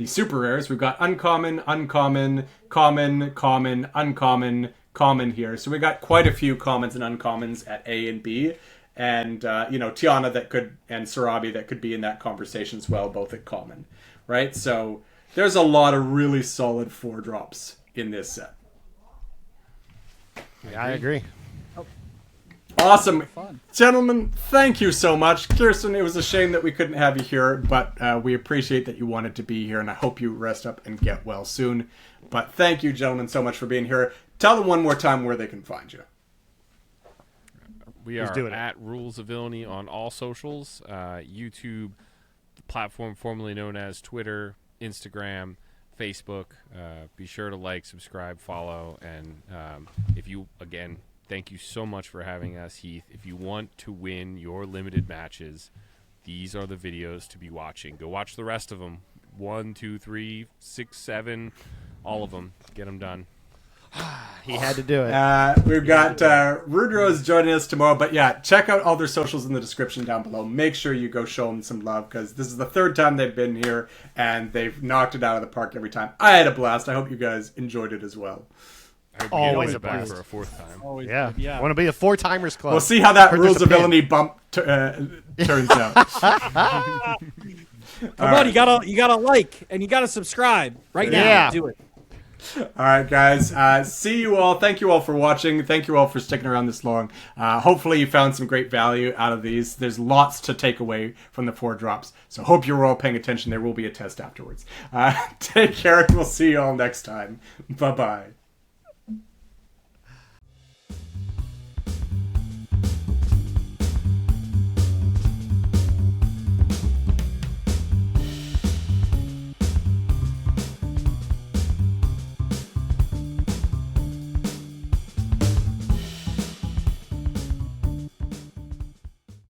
super rares, we've got uncommon, uncommon, common, common, uncommon, common here. So we got quite a few commons and uncommons at A and B, and Tiana and Sarabi that could be in that conversation as well, both at common, right? So there's a lot of really solid 4 drops in this set. Yeah, I agree. Awesome. Gentlemen, thank you so much. Kirsten, it was a shame that we couldn't have you here, but we appreciate that you wanted to be here, and I hope you rest up and get well soon. But thank you, gentlemen, so much for being here. Tell them one more time where they can find you. We are at Rules of Villainy on all socials. YouTube, the platform formerly known as Twitter, Instagram, Facebook. Be sure to like, subscribe, follow, and if you, again, thank you so much for having us, Heath. If you want to win your limited matches, these are the videos to be watching. Go watch the rest of them. 1, 2, 3, 6, 7, all of them. Get them done. He had to do it. We've got Rude Rose joining us tomorrow, but yeah, check out all their socials in the description down below. Make sure you go show them some love, because this is the 3rd time they've been here, and they've knocked it out of the park every time. I had a blast. I hope you guys enjoyed it as well. Hope we Always get a it back blast. for a fourth time. Always Yeah. good, yeah. Want to be a 4-timers club. We'll see how that Heard there's Rules a of pin. Villainy bump turns out. Come on, you gotta like and you gotta subscribe right now. Yeah. Do it. All right, guys. See you all. Thank you all for watching. Thank you all for sticking around this long. Hopefully you found some great value out of these. There's lots to take away from the 4 drops. So hope you're all paying attention. There will be a test afterwards. Take care, and we'll see you all next time. Bye-bye.